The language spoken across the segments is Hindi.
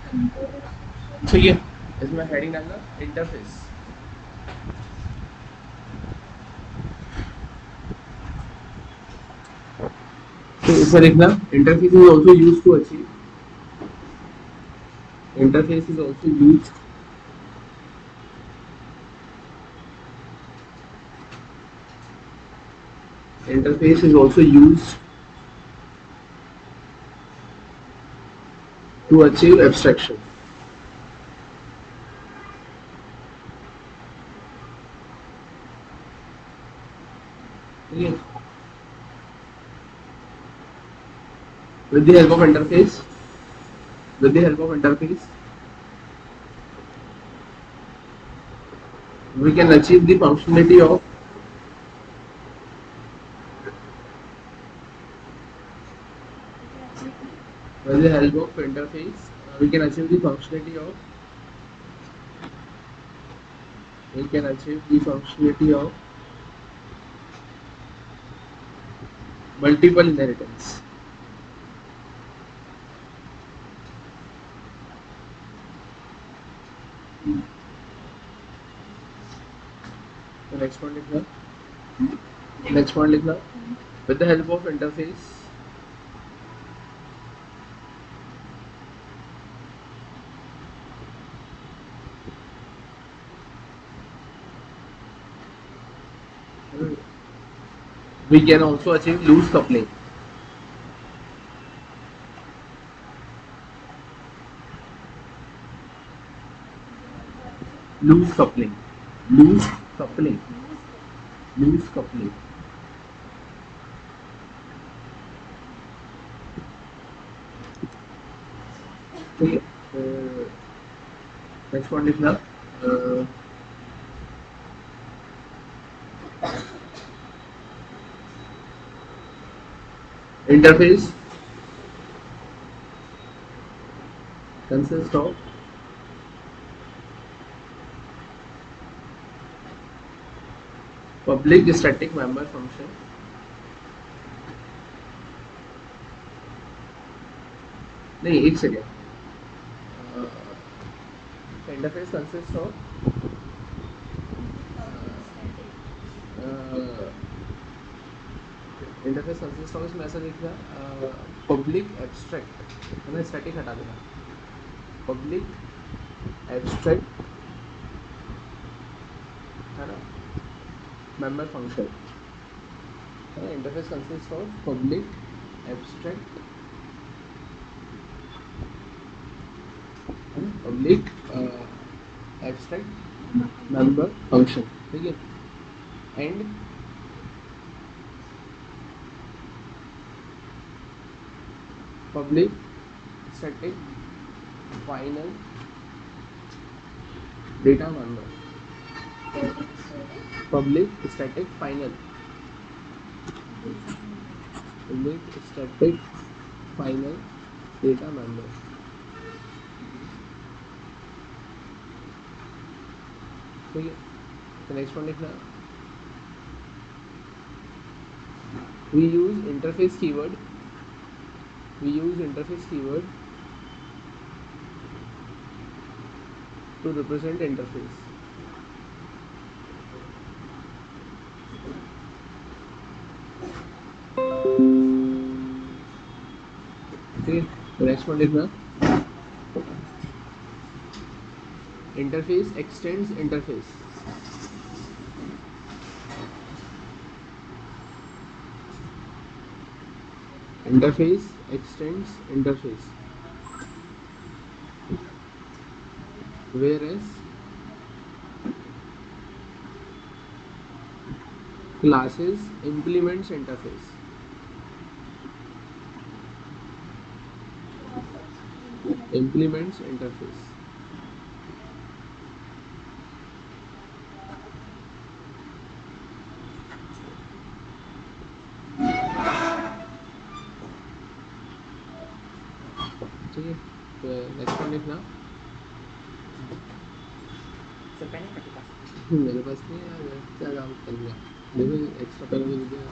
ठीक है, इसमें हेडिंग डालना इंटरफेस। तो इसमें लिखना interface is also use to achieve, interface is also use, interface is also used to achieve abstraction. Okay. With the help of interface, with the help of interface, we can achieve the functionality of, with the help of interface, we can achieve the functionality of, we can achieve the functionality of multiple inheritance. The next one लिखना, next one लिखना, with the help of interface, we can also achieve loose coupling. Loose coupling, loose coupling, loose coupling. ठीक है, नेक्स्ट वन लिखना, interface consists of public static member function, नहीं एक second, interface consist of interface consist of, इसमें ऐसा लिखना पब्लिक एब्स्ट्रैक्ट, है ना, स्टैटिक हटा देना, पब्लिक एब्स्ट्रैक्ट, है ना, मेंबर फंक्शन, है ना, interface consist of public abstract, public abstract member function, ठीक है, and public static final data member, public static final, public static final data member, ठीक है, तो नेक्स्ट वन लिखना, we use interface keyword, we use interface keyword to represent interface, ठीक है, तो नेक्स्ट वन लिखना, interface extends interface, interface extends interface, whereas classes implements interface, implements interface, ठीक है, तो नेक्स्ट वन लिखना, मेरे पास नहीं है यार, क्या काम कर लिया, देखो एक्स्ट्रा पैरा मिल गया,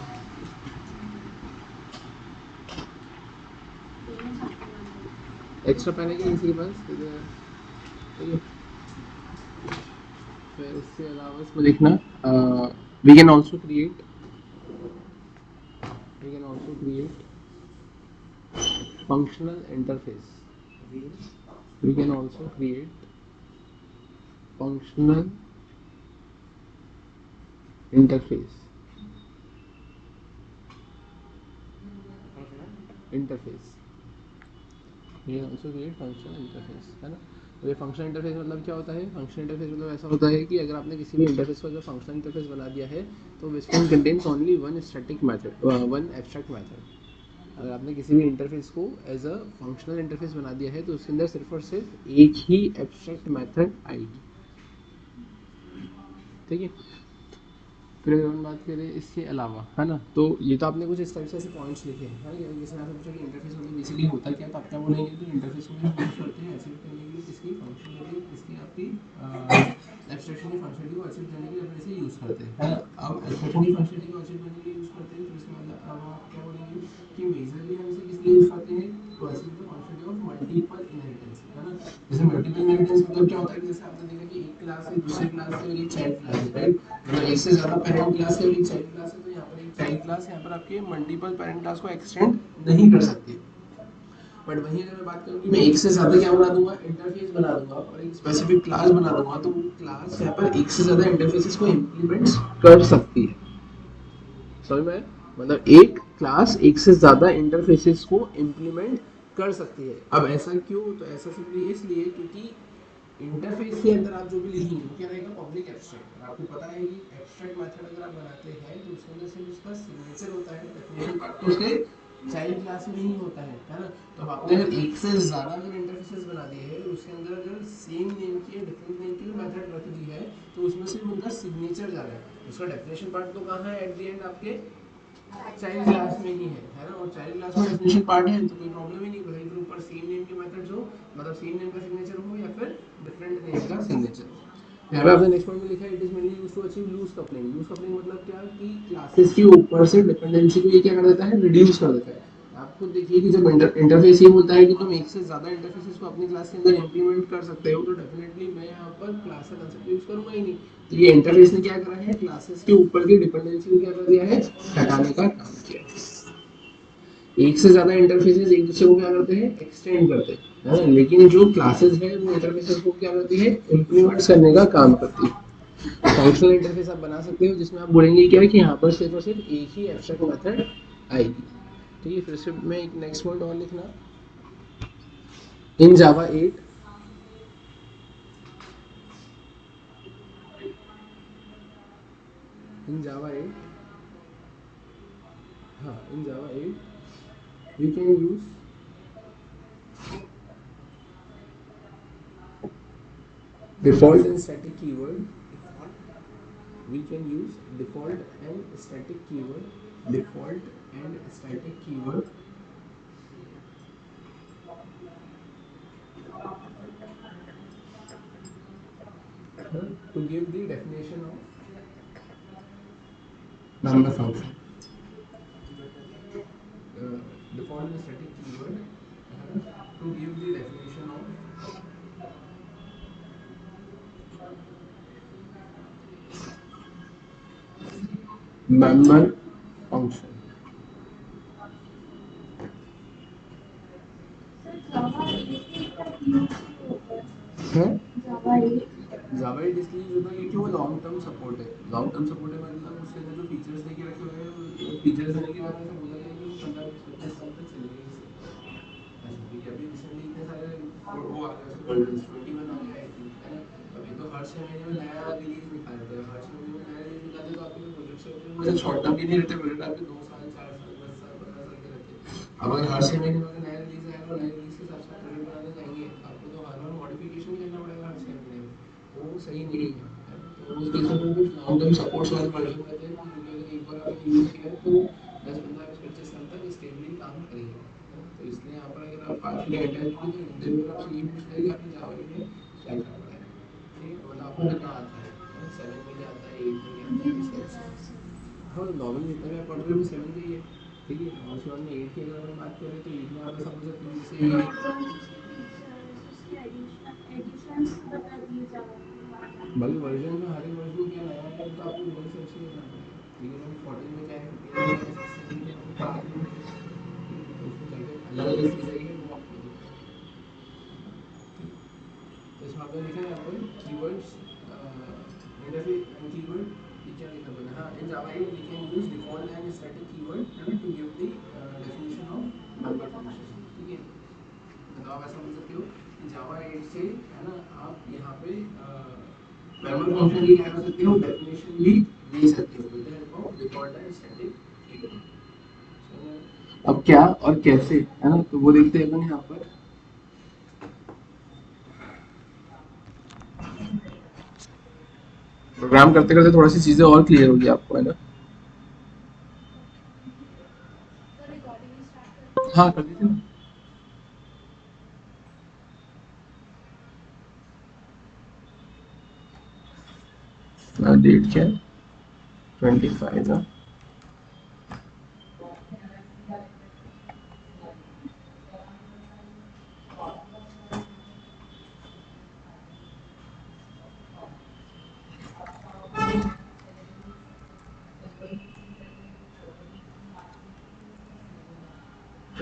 एक्स्ट्रा पेन है कि इसी के पास, ठीक है। फिर इसके अलावा इसमें लिखना we can also create functional interface. We can also create functional interface. Interface, ये ऑल्सो क्रिएट फंक्शनल इंटरफेस, है ना। तो ये फंक्शनल इंटरफेस मतलब क्या होता है? फंक्शनल इंटरफेस मतलब ऐसा होता है कि अगर आपने किसी भी इंटरफेस को अगर फंक्शनल इंटरफेस बना दिया है तो which can contains only one static method, one abstract method. अगर आपने किसी भी इंटरफेस को एज अ फंक्शनल इंटरफेस बना दिया है तो उसके अंदर सिर्फ और सिर्फ एक ही एब्स्ट्रैक्ट मेथड आएगी, ठीक है। फिर अगर हम बात करें इसके अलावा, है ना, तो ये तो आपने कुछ इस टाइप से ऐसे पॉइंट्स लिखे हैं, है ना। जैसे आपने पूछा कि इंटरफेस मतलब बेसिकली होता क्या है, तो आप क्या बोलेंगे? तो इंटरफेस को यूज करते हैं अचीव करने के लिए किसकी फंक्शनलिटी, किसकी आपकी एब्स्ट्रैक्शन की फंक्शनलिटी को अचीव करने के लिए अपने से यूज़ करते हैं, है ना। अब एब्स्ट्रैक्शन की फंक्शनलिटी को अचीव करने के लिए यूज़ करते हैं, तो इसका मतलब अब आप क्या बोलेंगे कि मेजरली हम इसे किस लिए यूज़ करते हैं? To achieve the functionality of multiple inheritance, है ना। जैसे मल्टीपल इनहेरिटेंस मतलब क्या होता है कि जैसे आपने देखा कि एक क्लास है दूसरी क्लास से और एक चाइल्ड क्लास है, राइट। मतलब एक से ज़्यादा पेरेंट क्लास है और एक चाइल्ड क्लास है, तो यहाँ पर एक चाइल्ड क्लास यहाँ पर आपके मल्टीपल पेरेंट क्लास को एक्सटेंड नहीं कर सकती। बट वहीं अगर मैं बात करूँ कि मैं एक से ज़्यादा क्या बना दूंगा? इंटरफेस बना दूंगा और एक स्पेसिफिक क्लास बना दूंगा, तो वो क्लास यहाँ पर एक से ज़्यादा इंटरफेसेस को इम्प्लीमेंट कर सकती है, समझ में? मतलब एक क्लास एक से ज़्यादा इंटरफेसेस को इम्प्लीमेंट कर सकती है। अब ऐसा क्यों? तो ऐसा सिंपली इसलिए क्योंकि इंटरफेस के अंदर आप जो भी लिखेंगे वो क्या रहेगा? Public abstract. और आपको पता है कि एब्स्ट्रैक्ट मेथड अगर आप बनाते हैं तो उसके अंदर सिर्फ उसका सिग्नेचर होता है, डेफिनेशन पार्ट तो उसके चाइल्ड क्लास में ही होता है ना। तो अब आपने अगर एक से ज़्यादा अगर इंटरफेसेस बना दिए हैं और उसके अंदर अगर सेम नेम की या डिफरेंट नेम की मेथड रख दी है तो उसमें सिर्फ उनका सिग्नेचर जा रहा है, उसका डेफिनेशन पार्ट तो कहाँ है? एट द एंड आपके चाइल्ड क्लास में ही है ना। और चाइल्ड क्लास में डेफिनेशन पार्ट है तो कोई प्रॉब्लम ही नहीं, भले फिर ऊपर सेम नेम के मेथड्स हो, मतलब सेम नेम का सिग्नेचर हो या फिर डिफरेंट नेम का सिग्नेचर। यहाँ पे आपने नेक्स्ट पॉइंट में लिखा है it is mainly used to achieve loose coupling. Loose coupling मतलब क्या कि क्लासेस के ऊपर से डिपेंडेंसी को ये क्या कर देता है? रिड्यूस कर देता है। आप खुद देखिए कि जब इंटरफेस ये बोलता है कि तुम एक से ज़्यादा इंटरफेसेस को अपनी क्लास के अंदर इंप्लीमेंट कर सकते हो, तो डेफिनेटली मैं यहाँ पर क्लास का कंसेप्ट यूज करूंगा ही नहीं। तो ये इंटरफेस ने क्या करा है? क्लासेस के ऊपर की डिपेंडेंसी को क्या कर दिया है? हटाने का काम किया है। एक से ज्यादा इंटरफेसेस एक दूसरे को क्या करते हैं? एक्सटेंड करते हैं, है ना। लेकिन जो क्लासेस है वो इंटरफेसेस को क्या करती है? इंप्लीमेंट करने का काम करती है। फंक्शनल इंटरफेस आप बना सकते हो जिसमें आप बोलेंगे क्या है कि यहाँ पर सिर्फ और सिर्फ एक ही एब्स्ट्रैक्ट मेथड आएगी, ठीक है। फिर से मैं एक नेक्स्ट पॉइंट और लिखना, इन जावा 8 इन जावा 8 हाँ in Java 8 we can use default and static keyword. We can use default and static keyword. Default and static keyword to give the definition of number function. Default and static keyword to give the definition of member function. जावा 8 इसलिए यूज होता है क्योंकि वो लॉन्ग टर्म सपोर्ट है। लॉन्ग टर्म सपोर्ट है मतलब उसके अंदर जो फीचर्स देके रखे हुए हैं वो फीचर्स देने के बाद ऐसा बोला गया है कि वो 15-25 साल तक चलेगा ही सही। ऐसा क्योंकि अभी रिसेंटली इतने सारे वो आ गए उसके वर्जन 21 आ गया आई थिंक, है ना। अब ये तो हर 6 महीने में नया रिलीज निकाल देते हैं, हर 6 महीने में नया रिलीज निकालते हैं, तो आपके जो प्रोजेक्ट्स होते हैं वो ऐसे शॉर्ट टर्म के नहीं रहते, प्रोजेक्ट आपके 2 साल 4 साल 10 साल 15 साल के रहते हैं। अब अगर हर 6 महीने में अगर नया रिलीज आएगा और नए रिलीज के हिसाब से आप प्रोजेक्ट बनाने जाएंगे तो आपको तो हर बार मॉडिफिकेशन ही करना पड़ेगा हर 6 महीने में, तो वो सही नहीं है, है ना। तो उस केस में फिर कुछ लॉन्ग टर्म सपोर्ट्स वाले वर्जन रहते हैं जो कि अगर एक बार आपने यूज़ किया है तो 10 15 20 25 साल तक स्टेबली काम करेंगे, है ना। तो इसलिए यहाँ पर अगर आप आज के लिए अटैच होंगे तो इंटरव्यू में आपसे ये पूछता है कि आपने जावा में क्या क्या पढ़ा है, ठीक है। मतलब आपको कितना आता है, 7 में क्या आता है, 8 में क्या आता है, इस टाइप से। हाँ, नॉर्मल जितना भी आप पढ़ रहे हो वो 7 का ही है, ठीक है। और उसके बाद में 8 की अगर हम बात करें तो 8 में आप ऐसा बोल सकते हो जैसे बल्कि वर्जन में हर एक वर्जन क्या नया है तो आपको गूगल सर्च ही करना पड़ेगा। लेकिन हम 14 में क्या है 15 में क्या है 16 में क्या है पता नहीं है। तो उसमें जाके अलग अलग चीज़ आई है वो आपको दिखेगा। तो इसमें आपने लिखा है यहाँ पर कीवर्ड्स इंटरफेस एंड कीवर्ड ये क्या लिखा मैंने हाँ in Java 8 we can use default and static keyword to give the definition of member function. ठीक है मतलब आप ऐसा बोल सकते हो कि जावा 8 से है ना आप यहाँ पे मेंबर फंक्शन की क्या कर सकते हो डेफिनेशन भी दे सकते हो बोलते हैं डिफॉल्ट एंड स्टैटिक कीवर्ड। अब क्या और कैसे है ना तो वो देखते हैं अपन यहाँ पर प्रोग्राम करते करते थोड़ा सी चीजें और क्लियर होगी आपको है ना। हाँ कर दीजिए ना डेट क्या है 25 ना।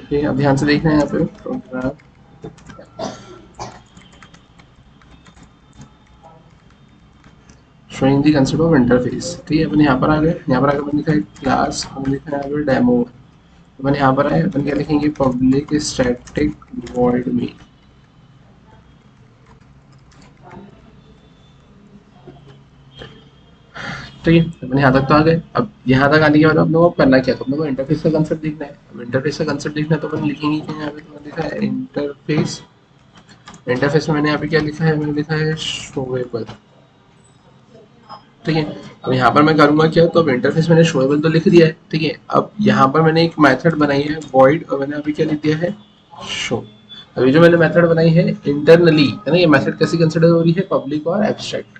ठीक है अब ध्यान से देखना है यहाँ पे programme showing the concept of interface। ठीक है अपन यहाँ पर आ गए यहाँ पर आकर अपन लिखा है क्लास अपन लिखा है यहाँ पे डेमो अपन यहाँ पर आए अपन क्या लिखेंगे पब्लिक स्टैटिक वॉइड में। ठीक है अपन यहाँ तक तो आ गए। अब यहाँ तक आने के बाद अपने को करना क्या तो अपने को इंटरफेस का कंसेप्ट देखना है। अब इंटरफेस का कंसेप्ट देखना है तो अपन लिखेंगे कि यहाँ पे तो लिखा है इंटरफेस। इंटरफेस में मैंने यहाँ पे क्या लिखा है मैंने लिखा है शोएबल। ठीक है अब यहाँ पर मैं करूँगा क्या तो अब इंटरफेस मैंने शोएबल तो लिख दिया है। ठीक है अब यहाँ पर मैंने एक मेथड बनाई है वॉइड और मैंने अभी क्या लिख दिया है शो। अभी जो मैंने मेथड बनाई है इंटरनली है ना ये मेथड कैसे कंसिडर हो रही है पब्लिक और एब्स्ट्रैक्ट।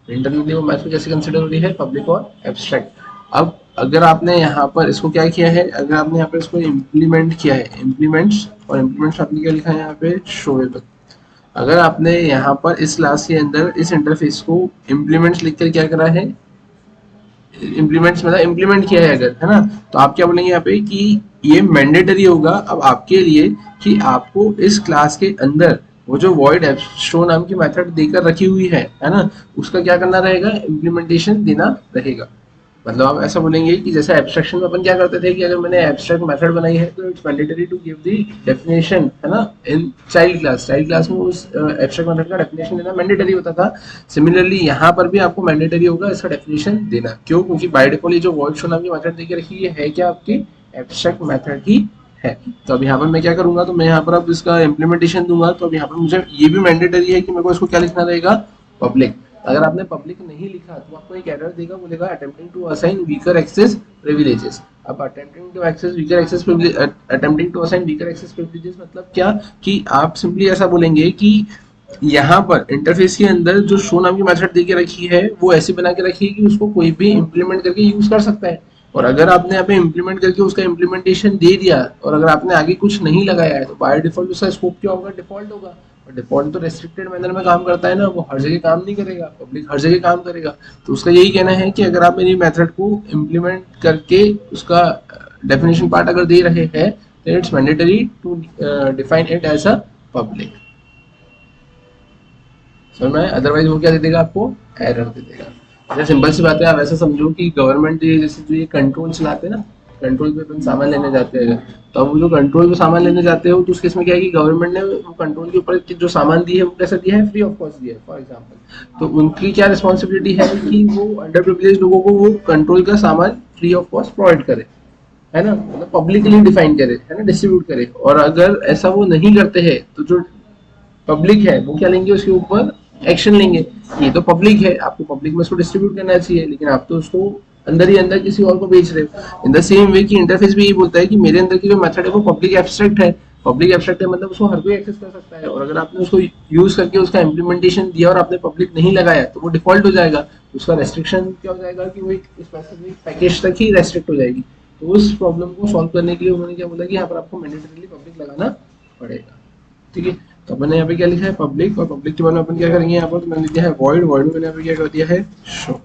इंटरनली वो मेथड कैसे कंसिडर हो रही है पब्लिक और एब्स्ट्रैक्ट। अब अगर आपने यहाँ पर इसको क्या किया है अगर आपने यहाँ पर इसको इम्प्लीमेंट किया है इम्प्लीमेंट्स और इम्प्लीमेंट्स आपने क्या लिखा है यहाँ पे शोएबल। अगर आपने यहाँ पर इस क्लास के अंदर इस इंटरफेस को इम्प्लीमेंट्स लिखकर क्या करा है इम्प्लीमेंट्स मतलब इम्प्लीमेंट किया है अगर है ना तो आप क्या बोलेंगे यहाँ पे कि ये मैंडेटरी होगा अब आपके लिए कि आपको इस क्लास के अंदर वो जो वॉइड शो नाम की मेथड देकर रखी हुई है ना उसका क्या करना रहेगा इम्प्लीमेंटेशन देना रहेगा। मतलब आप ऐसा बोलेंगे कि जैसे एब्स्ट्रैक्शन में अपन क्या करते थे कि अगर मैंने एब्स्ट्रैक्ट मेथड बनाई है तो it's mandatory to give the definition है ना इन चाइल्ड क्लास में उस एब्स्ट्रैक्ट मेथड का डेफिनेशन देना मैंडेटरी होता था। सिमिलरली यहाँ पर भी आपको मैंडेटरी होगा इसका डेफिनेशन देना क्यों क्योंकि बाय डिफॉल्ट जो वर्ड शो नाम की मेथड देके रखी है क्या आपकी एब्स्ट्रैक्ट मेथड ही है। तो अब यहाँ पर मैं क्या करूंगा तो मैं यहाँ पर अब इसका इम्प्लीमेंटेशन दूंगा तो अब यहाँ पर मुझे ये भी मैंडेटरी है कि मेरे को इसको क्या लिखना रहेगा पब्लिक। अगर आपने पब्लिक नहीं लिखा तो आपको एक एरर देगा बोलेगा attempting to assign weaker access privileges. अब attempting to access weaker access attempting to assign weaker access privileges मतलब क्या कि आप सिंपली ऐसा बोलेंगे कि यहाँ पर इंटरफेस के अंदर जो शो नाम की मेथड देके रखी है वो ऐसी बना के रखी है कि उसको कोई भी इम्प्लीमेंट करके यूज कर सकता है। और अगर आपने यहाँ पे इम्प्लीमेंट करके उसका इम्प्लीमेंटेशन दे दिया और अगर आपने आगे कुछ नहीं लगाया है तो बाय डिफॉल्ट उसका स्कोप क्या होगा डिफॉल्ट होगा। और डिफॉल्ट तो रेस्ट्रिक्टेड मैनर में काम करता है ना वो हर जगह काम नहीं करेगा पब्लिक हर जगह काम करेगा। तो उसका यही कहना है कि अगर आप मेरी मेथड को इम्प्लीमेंट करके उसका डेफिनेशन पार्ट अगर दे रहे हैं तो it's mandatory to define it as a public. समझ में अदरवाइज वो क्या दे देगा आपको एरर दे देगा। जैसे सिंपल सी बात है आप ऐसा समझो कि गवर्नमेंट जैसे जो ये कंट्रोल चलाते हैं ना कंट्रोल पे अपन सामान लेने जाते हैं तो अब वो जो कंट्रोल पे सामान लेने जाते हो तो उस केस में क्या है कि गवर्नमेंट ने वो कंट्रोल के ऊपर जो सामान दी है वो कैसे दिया है फ्री ऑफ कॉस्ट दिया है फॉर एग्जांपल। तो उनकी क्या रिस्पॉन्सिबिलिटी है कि वो अंडर प्रिविलेज लोगों को वो कंट्रोल का सामान फ्री ऑफ कॉस्ट प्रोवाइड करे है ना मतलब पब्लिकली डिफाइन करे है ना डिस्ट्रीब्यूट करे। और अगर ऐसा वो नहीं करते हैं तो जो पब्लिक है वो क्या लेंगे उसके ऊपर एक्शन लेंगे। ये तो पब्लिक है आपको पब्लिक में उसको डिस्ट्रीब्यूट करना चाहिए लेकिन आप तो उसको अंदर ही अंदर किसी और को बेच रहे हो। इन द सेम वे कि इंटरफेस भी यही बोलता है कि मेरे अंदर की जो मेथड है वो पब्लिक एब्स्ट्रैक्ट है। पब्लिक एब्स्ट्रैक्ट है मतलब उसको हर कोई एक्सेस कर सकता है और अगर आपने उसको यूज करके उसका इम्प्लीमेंटेशन दिया और आपने पब्लिक नहीं लगाया तो वो डिफॉल्ट हो जाएगा। उसका रेस्ट्रिक्शन क्या हो जाएगा कि वो एक स्पेसिफिक पैकेज तक ही रेस्ट्रिक्ट हो जाएगी। तो उस प्रॉब्लम को सॉल्व करने के लिए उन्होंने क्या बोला कि यहाँ पर आपको मैंडेटरीली पब्लिक लगाना पड़ेगा। ठीक है तो मैंने यहाँ पे क्या लिखा है पब्लिक, और पब्लिक के बाद में अपन क्या करेंगे यहाँ पर, तो मैंने लिख दिया है वॉइड, वॉइड में मैंने यहाँ पे क्या कर दिया है शो।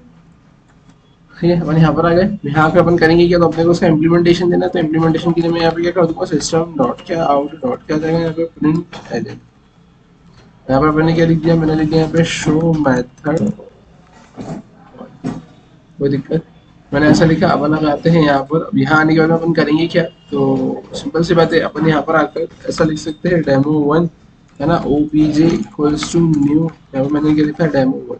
ठीक है, अपन यहाँ पर आ गए, यहाँ पे अपन करेंगे क्या, तो अपने को उसका इम्प्लीमेंटेशन देना है, तो इम्प्लीमेंटेशन के लिए मैं यहाँ पे क्या कर दूंगा, सिस्टम डॉट क्या आउट डॉट क्या जाएगा यहाँ पे प्रिंट एलिमेंट। यहाँ पर मैंने क्या लिख दिया, मैंने लिख दिया यहाँ पे शो मेथड, कोई दिक्कत, मैंने ऐसा लिखा। अपन अब आते हैं यहाँ पर, अब यहाँ आने के बाद अपन करेंगे क्या, तो सिंपल सी बात है, अपन यहाँ पर आकर ऐसा लिख सकते हैं डेमो वन, है ना, ओपीजे इक्वल्स टू न्यू, यहाँ पर मैंने क्या लिखा डेमो वन।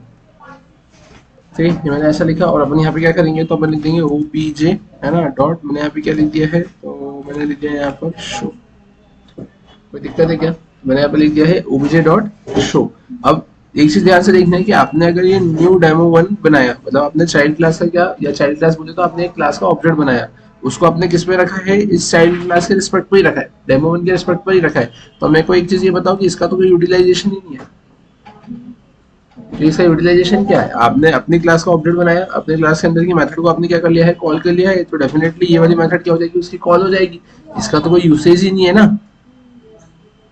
ठीक है, मैंने ऐसा लिखा, और अपन यहाँ पे क्या करेंगे, तो अपन लिख देंगे ओपीजे, है ना, डॉट, मैंने यहाँ पे क्या लिख दिया है, तो मैंने लिख दिया यहाँ पर शो। कोई दिक्कत है क्या, मैंने यहाँ पे लिख दिया है ओबीजे डॉट शो। अब एक चीज ध्यान से देखना है कि आपने अगर ये न्यू डेमो वन बनाया, मतलब आपने चाइल्ड क्लास का क्या, या चाइल्ड क्लास बोले तो आपने एक क्लास का ऑब्जेक्ट बनाया, उसको आपने किस पे रखा है, इस चाइल्ड क्लास के रिस्पेक्ट पर ही रखा है, डेमो वन के रिस्पेक्ट पर ही रखा है। तो मेरे को एक चीज ये बताओ कि इसका तो कोई यूटिलाइजेशन ही नहीं है। तो इसका यूटिलाइजेशन क्या है, आपने अपनी क्लास का ऑब्जेक्ट बनाया, अपने क्लास के अंदर की मेथड को आपने क्या कर लिया है, कॉल कर लिया है, तो डेफिनेटली ये वाली मेथड क्या हो जाएगी, उसकी कॉल हो जाएगी। इसका तो कोई यूसेज ही नहीं है ना,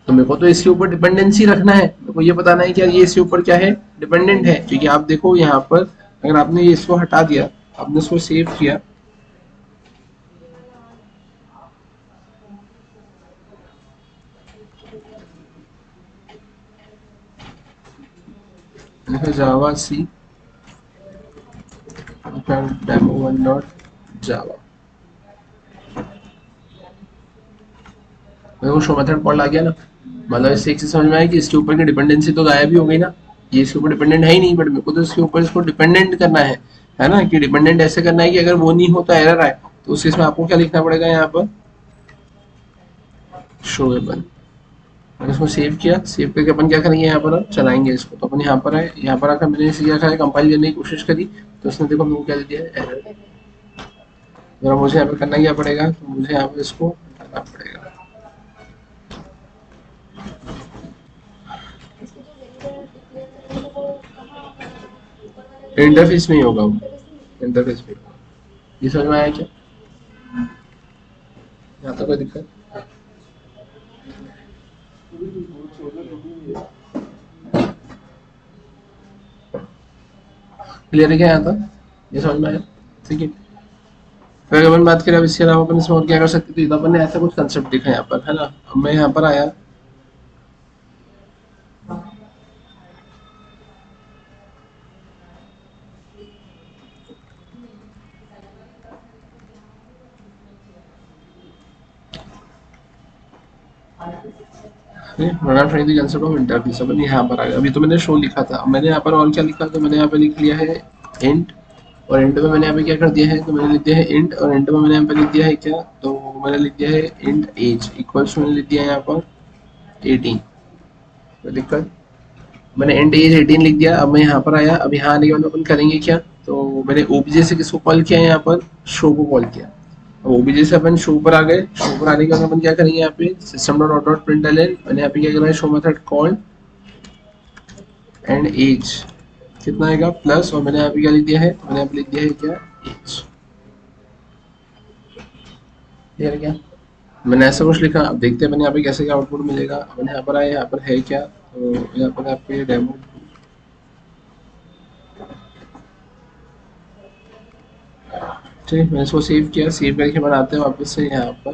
तो मेरे को तो इसके ऊपर डिपेंडेंसी रखना है, मेरे को ये बताना है कि यार ये इसके ऊपर क्या है, डिपेंडेंट है। क्योंकि आप देखो यहाँ पर, अगर आपने ये इसको हटा दिया, आपने इसको सेव किया, जावा सी डेमो वन डॉट जावा, मेरे को शो मेथड कॉल आ गया ना, मतलब इससे एक चीज समझ में आया कि इसके ऊपर की डिपेंडेंसी तो गायब ही हो गई ना, ये इसके ऊपर डिपेंडेंट है ही नहीं, बट मेरे को तो इसके ऊपर इसको डिपेंडेंट करना है ना, कि डिपेंडेंट ऐसे करना है कि अगर वो नहीं होता एरर आए, तो उस केस में आपको क्या लिखना पड़ेगा यहाँ पर, शोएबल। मैंने इसको सेव किया, सेव करके अपन क्या करेंगे यहाँ पर, अब चलाएंगे इसको। तो अपन यहाँ पर आए, यहाँ पर आकर मैंने इसे क्या कहा, कंपाइल करने की कोशिश करी, तो उसने देखो मेरे को क्या दे दिया है, एरर। अगर मुझे यहाँ पर करना क्या पड़ेगा, तो मुझे यहाँ पर इसको हटाना पड़ेगा। इंटरफेस में ही होगा वो, इंटरफेस में होगा। ये समझ में आया क्या, यहाँ तो कोई दिक्कत, क्लियर है क्या यहाँ तक, ये समझ में आया। ठीक है, फिर अगर अपन बात करें अब इसके अलावा अपन इसमें और क्या कर सकते थे, तो अपन ने ऐसा कुछ कंसेप्ट देखा यहाँ पर, है ना। अब मैं यहाँ पर आया, कंसेप्ट ऑफ इंटरफेस, अपन यहाँ पर आ गया। अभी तो मैंने शो लिखा था, मैंने यहाँ पर और क्या लिखा, तो मैंने यहाँ पे लिख लिया है इंट, और इंट में मैंने यहाँ पे क्या कर दिया है, तो मैंने लिख दिया है इंट, और इंट में मैंने यहाँ पे लिख दिया है क्या, तो मैंने लिख दिया है इंट एज इक्वल्स, मैंने लिख दिया है यहाँ पर 18। कोई दिक्कत, मैंने इंट एज 18 लिख दिया। अब मैं यहाँ पर आया, अब यहाँ आने के बाद अपन करेंगे क्या, तो मैंने ओबीजे से किसको कॉल किया, यहाँ पर शो को कॉल किया। अब ओबीजे से अपन शो पर आ गए, शो पर आने के बाद अपन क्या करेंगे, यहाँ पे system dot out dot println, मैंने यहाँ पे क्या करना है, show method call and age कितना आएगा प्लस, और मैंने यहाँ पे क्या लिख दिया है, मैंने यहाँ पे लिख दिया है क्या, एज। क्लियर क्या, मैंने ऐसा कुछ लिखा। अब देखते हैं मैंने यहाँ पे कैसे क्या आउटपुट मिलेगा। अपन यहाँ पर आए, यहाँ पर है क्या, तो यहाँ पर आपके डेमो, ठीक, मैंने इसको सेव किया, सेव करके बनाते हैं वापस से यहाँ पर।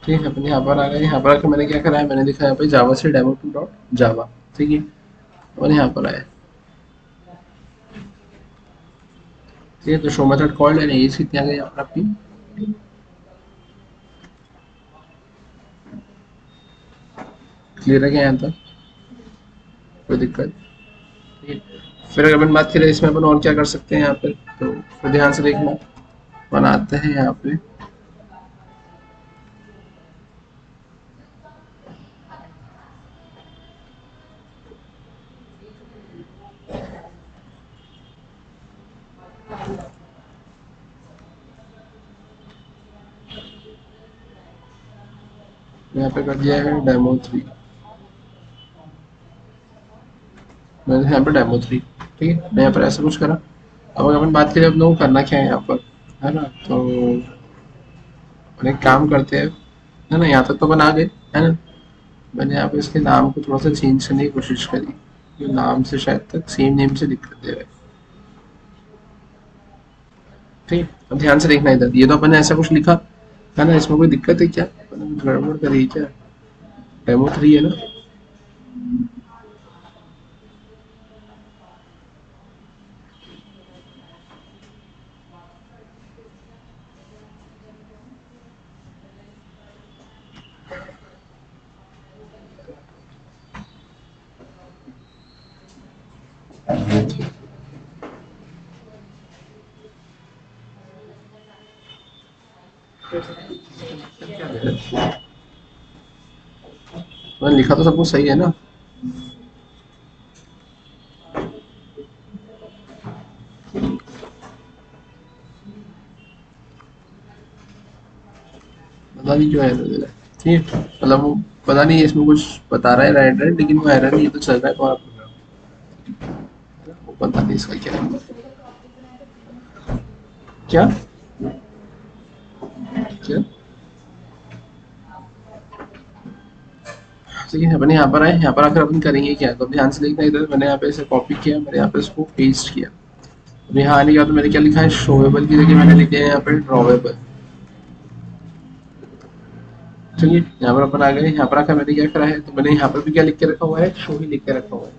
ठीक है, अपन यहाँ पर आ गए, यहाँ पर आकर मैंने क्या करा है, मैंने लिखा है यहाँ पे जावा से डेमो टू डॉट जावा। ठीक है, अपन यहाँ पर आए, ठीक है, तो show method called and age कितनी आ गई यहाँ पर आपकी, क्लियर है क्या यहाँ तक, कोई दिक्कत। ठीक है, फिर अगर अपन बात करें इसमें अपन और क्या कर सकते हैं यहाँ पे, तो फिर ध्यान से देखना, अपन आते हैं यहाँ पे, यहाँ पे कर दिया है डेमो 3, मैंने यहाँ पे डेमो 3। ठीक है, मैं यहाँ पर ऐसा कुछ करा। अब अगर अपन बात करें अपने को करना क्या है यहाँ पर, है ना, तो अपन एक काम करते हैं, है ना, यहाँ तक तो बना गए, है ना। मैंने यहाँ पे इसके नाम को थोड़ा सा चेंज करने की कोशिश करी, ये नाम से शायद तक सेम नेम से दिक्कत दे रहा है। ठीक, अब ध्यान से देखना इधर, ये तो अपन ने ऐसा कुछ लिखा है ना, इसमें कोई दिक्कत है क्या, अपन ने कुछ गड़बड़ करी है क्या? डेमो 3 है ना। मैंने लिखा तो सब कुछ सही है ना। पता नहीं क्यों एरर दे रहा है। ठीक है, मतलब वो पता नहीं इसमें कुछ बता रहा है राइट राइट, लेकिन वो एरर नहीं, ये तो चल रहा है तुम्हारा प्रोग्राम, वो पता नहीं इसका क्या है। क्या क्या ठीक है, अपने यहाँ पर आए, यहाँ पर आकर अपन करेंगे क्या, तो ध्यान से देखना इधर, मैंने यहाँ पे इसे कॉपी किया, मैंने यहाँ पे इसको पेस्ट किया। अब यहाँ आने के बाद मैंने क्या लिखा है, शोएबल की जगह मैंने लिखे हैं यहाँ पे ड्रॉवेबल। चलिए यहाँ पर अपन आ गए, यहाँ पर आकर मैंने क्या करा है, तो मैंने यहाँ पर भी क्या लिख के रखा हुआ है, शो ही लिख के रखा हुआ है।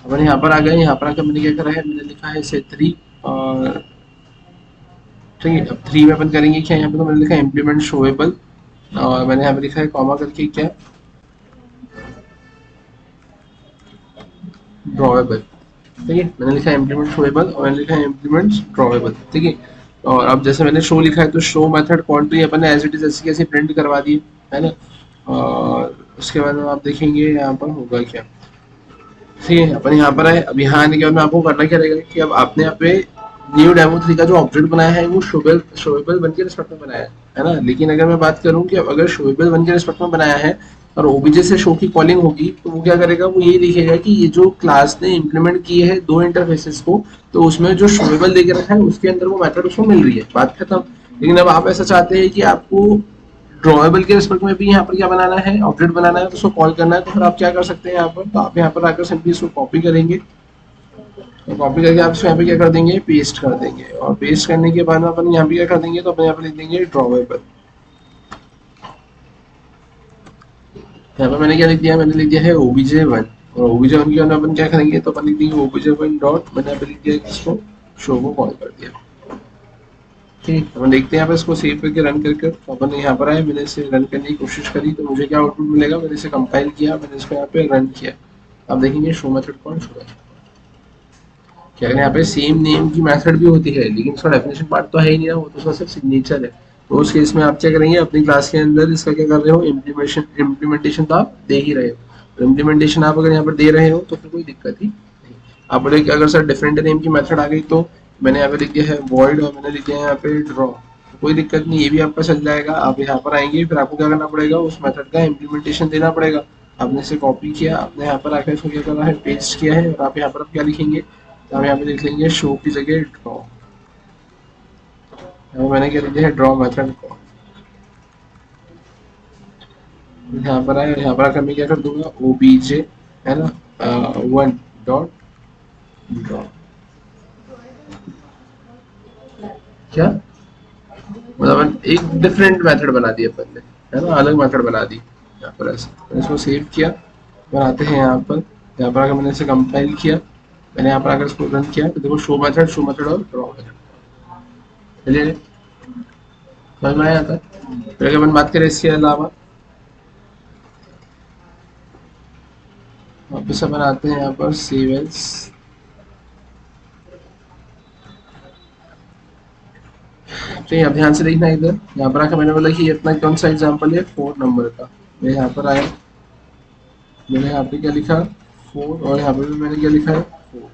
अपन यहाँ पर आ गए, यहाँ पर आकर मैंने क्या करा है, मैंने लिखा है इसे 3, और ठीक है, अब 3 में अपन करेंगे क्या, यहाँ पे तो मैंने लिखा है इम्प्लीमेंट शोएबल, और मैंने यहाँ पे लिखा है कॉमा करके क्या, ड्रॉवेबल। ठीक है, मैंने लिखा है इम्प्लीमेंट शोएबल और मैंने लिखा है इम्प्लीमेंट ड्रॉवेबल। ठीक है, और अब जैसे मैंने शो लिखा है तो शो मेथड कॉल तो ये अपन ने एज इट इज ऐसे कैसे प्रिंट करवा दी है ना। और उसके बाद में आप देखेंगे यहाँ पर होगा क्या। ठीक है, अपन यहाँ पर है, अब यहाँ आने के बाद में आपको करना क्या रहेगा कि अब आपने यहाँ पे न्यू डेमो 3 का जो ऑब्जेक्ट बनाया है वो शोएबल शोएबल वन के रिस्पेक्ट में बनाया है ना। लेकिन अगर मैं बात करूँ कि अब अगर शोएबल वन के रिस्पेक्ट में बनाया है और ओबीजे से शो की कॉलिंग होगी, तो वो क्या करेगा, वो ये लिखेगा कि ये जो क्लास ने इम्प्लीमेंट किए हैं दो इंटरफेसेस को, तो उसमें जो शोएबल देके रखा है उसके अंदर वो मेथड उसको मिल रही है, बात खत्म। लेकिन अब आप ऐसा चाहते हैं कि आपको ड्रॉएबल के रिस्पेक्ट में भी यहाँ पर क्या बनाना है, ऑब्जेक्ट बनाना है, तो उसको कॉल करना है, तो फिर आप क्या कर सकते हैं यहाँ पर, तो आप यहाँ पर आकर सिंपली इसको कॉपी करेंगे, तो कॉपी करके आप इसको यहाँ पे क्या कर देंगे, पेस्ट कर देंगे, और पेस्ट करने के बाद अपन यहाँ पे क्या कर देंगे, तो अपन यहाँ पे लिख देंगे ड्रॉवेबल। यहाँ पे मैंने क्या लिख दिया, मैंने लिख दिया है obj1, और obj1 के अंदर अपन क्या करेंगे, तो अपन लिख देंगे obj1 डॉट, मैंने यहाँ पे लिख दिया इसको शो को कॉल कर दिया। ठीक, अपन देखते हैं यहाँ पे इसको सेव करके रन करके, तो अपन यहाँ पर आए, मैंने इसे रन करने की कोशिश करी, तो मुझे क्या आउटपुट मिलेगा, मैंने इसे कंपाइल किया, मैंने इसको यहाँ पे रन किया। अब देखेंगे शो मेथड कौन शो है क्या, यहाँ पे सेम नेम की मेथड भी होती है, लेकिन उसका डेफिनेशन पार्ट तो है ही नहीं ना, वो तो उसका सिर्फ सिग्नेचर है। तो उस केस में आप क्या करेंगे, अपनी क्लास के अंदर इसका क्या कर रहे हो, इम्प्लीमेंटेशन तो आप दे ही रहे हो। इम्प्लीमेंटेशन आप अगर यहाँ पर दे रहे हो तो फिर कोई दिक्कत ही नहीं। आप बोले कि अगर सर डिफरेंट नेम की मेथड आ गई, तो मैंने यहाँ पे लिख दिया है वॉइड और मैंने लिख दिया है यहाँ पे ड्रॉ, तो कोई दिक्कत नहीं, ये भी आपका चल जाएगा। आप यहाँ पर आएंगे, फिर आपको क्या करना पड़ेगा, उस मेथड का इम्प्लीमेंटेशन देना पड़ेगा। आपने इसे कॉपी किया, आपने यहाँ पर आकर इसको क्या करना है, पेस्ट किया है, और आप यहाँ पर क्या लिखेंगे, तो हम यहाँ पे लिख लेंगे शो की जगह ड्रॉ। मैंने क्या लिख दिया है, ड्रॉ मेथड को। यहाँ पर आए, यहाँ पर आकर मैं क्या कर दूंगा, ओबीजे है ना 1 डॉट ड्रॉ। क्या मतलब एक डिफरेंट मेथड बना दी अपन ने, है ना, अलग मेथड बना दी। यहाँ पर ऐसे मैंने इसको सेव किया, बनाते हैं यहाँ पर, यहाँ पर आकर मैंने इसे कंपाइल किया, मैंने यहाँ पर आकर इसको रन किया, तो देखो शो मेथड और ड्रॉ मेथड। चलिए समझ में आया था। फिर अगर अपन बात करें इसके अलावा, वापस अपन आते हैं यहाँ पर सेव एज। तो अब ध्यान से देखना इधर, यहाँ पर आकर मैंने बोला कि अपना कौन सा एग्जाम्पल है, 4 नंबर का। मैं यहाँ पर आया, मैंने यहाँ पे क्या लिखा 4, और यहाँ पे भी मैंने क्या लिखा है 4,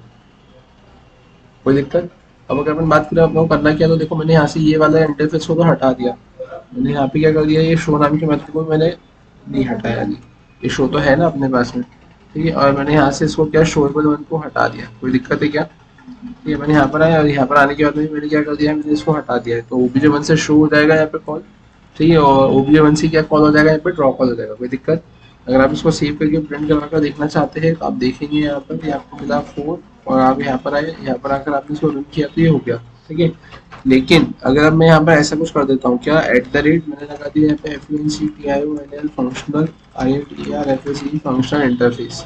कोई दिक्कत। अब अगर अपन बात करें अपना करना क्या, तो देखो मैंने यहाँ से ये वाला इंटरफेस को तो हटा दिया, मैंने यहाँ पे क्या कर दिया, ये शो नाम के मेथड को मैंने नहीं हटाया, नहीं, ये शो तो है ना अपने पास में। ठीक है, और मैंने यहाँ से इसको क्या शोएबल वन को हटा दिया, कोई दिक्कत है क्या। ये मैंने यहाँ पर आया, और यहाँ पर आने के बाद में मैंने क्या कर दिया, मैंने इसको हटा दिया है, तो ओबीजे1 से शो हो जाएगा यहाँ पे कॉल। ठीक है, और OBJ1C क्या कॉल हो जाएगा, यहाँ पे ड्रॉ कॉल हो जाएगा, कोई दिक्कत। अगर आप इसको सेव करके प्रिंट करवा कर देखना चाहते हैं तो आप देखेंगे यहाँ पर ये आपको मिला 4, और आप यहाँ पर आए, यहाँ पर आकर आपने इसको रन किया तो ये हो गया, ठीक है। लेकिन अगर अब मैं यहाँ पर ऐसा कुछ कर देता हूँ, क्या @ मैंने लगा दिया यहाँ पे FUNCTIONL functional INTER functional interface,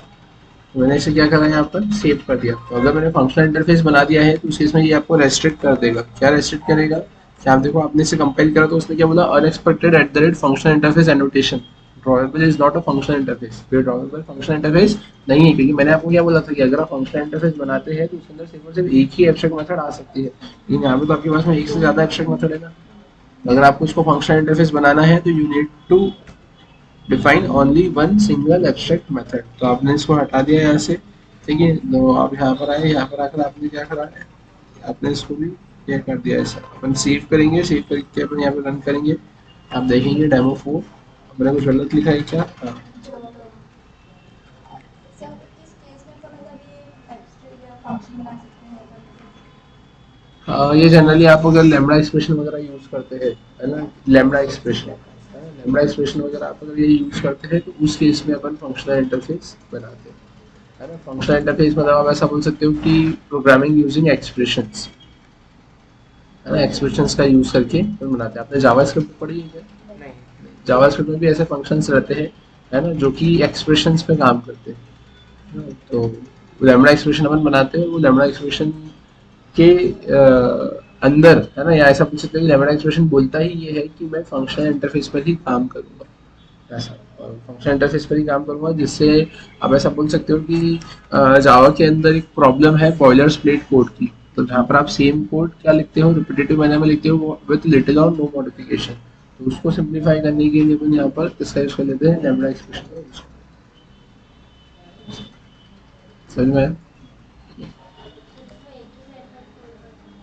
मैंने इसे क्या करा यहाँ पर सेव कर दिया। तो अगर मैंने फंक्शनल इंटरफेस बना दिया है तो उस केस में ये आपको रेस्ट्रिक्ट कर देगा। क्या रेस्ट्रिक्ट करेगा, कि आप देखो आपने इसे कंपाइल करा तो उसने क्या बोला, unexpected functional interface annotation, drawable is not a functional interface. फिर ड्रॉवेबल फंक्शनल इंटरफेस नहीं है, क्योंकि मैंने आपको क्या बोला था कि अगर आप फंक्शनल इंटरफेस बनाते हैं तो उसके अंदर सिर्फ और सिर्फ एक ही एब्स्ट्रैक्ट मेथड आ सकती है, लेकिन यहाँ पे तो आपके पास में एक से ज्यादा एब्स्ट्रैक्ट मेथड है ना। अगर आपको इसको फंक्शनल इंटरफेस बनाना है तो you need to define only one single abstract method. तो आपने इसको हटा दिया यहाँ से, ठीक है। तो आप यहाँ पर आए, यहाँ पर आकर आपने क्या करा है, आपने इसको भी क्या कर दिया ऐसा। अपन सेव करेंगे, सेव करके अपन यहाँ पे रन करेंगे, आप देखेंगे डेमो 4। मैंने कुछ गलत लिखा है क्या, हाँ। ये जनरली आप अगर लैम्बडा एक्सप्रेशन वगैरह यूज करते हैं, है ना, लैम्बडा एक्सप्रेशन, लैम्बडा एक्सप्रेशन वगैरह आप अगर ये यूज करते हैं तो उस केस में अपन फंक्शनल इंटरफेस बनाते हैं, है ना। फंक्शनल इंटरफेस मतलब आप ऐसा बोल सकते हो कि प्रोग्रामिंग यूजिंग एक्सप्रेशंस, है ना, एक्सप्रेशंस का यूज करके अपन बनाते हैं। आपने जावास्क्रिप्ट पढ़ी है क्या? जावास्क्रिप्ट में भी ऐसे फंक्शंस रहते हैं, है ना, जो कि एक्सप्रेशंस पे काम करते हैं, है ना। तो लैम्बडा एक्सप्रेशन अपन बनाते हैं, वो लैम्बडा एक्सप्रेशन के अंदर, है ना, या ऐसा पूछ सकते हैं कि लैम्बडा एक्सप्रेशन बोलता ही ये है कि मैं फंक्शनल इंटरफेस पर ही काम करूंगा, ऐसा। और फंक्शनल इंटरफेस पर ही काम करूंगा, जिससे आप ऐसा बोल सकते हो कि जावा के अंदर एक प्रॉब्लम है बॉयलर स्प्लिट कोड की। तो जहाँ पर आप सेम कोड क्या लिखते हो, रिपीटेटिव मैनर में लिखते हो विद लिटिल और नो मॉडिफिकेशन, तो उसको सिंप्लीफाई करने के लिए अपन यहाँ पर इसका यूज कर लेते हैं, लैम्बडा एक्सप्रेशन का यूज। समझ में आया?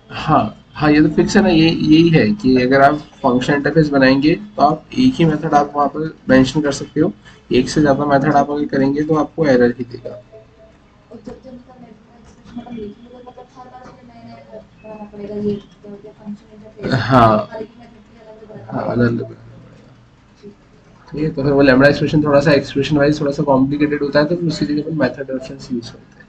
हाँ हाँ, ये तो फिक्स है ना, ये यही है कि अगर आप फंक्शन इंटरफेस बनाएंगे तो आप एक ही मेथड आप वहाँ पर मेंशन कर सकते हो। एक से ज़्यादा मेथड आप अगर करेंगे तो आपको एरर ही देगा। हाँ हाँ, अलग अलग। ठीक है, तो फिर वो लैम्बडा एक्सप्रेशन थोड़ा सा एक्सप्रेशन वाइज थोड़ा सा कॉम्प्लिकेटेड होता है, तो उसी लिए अपन मेथड रेफरेंस यूज करते हैं।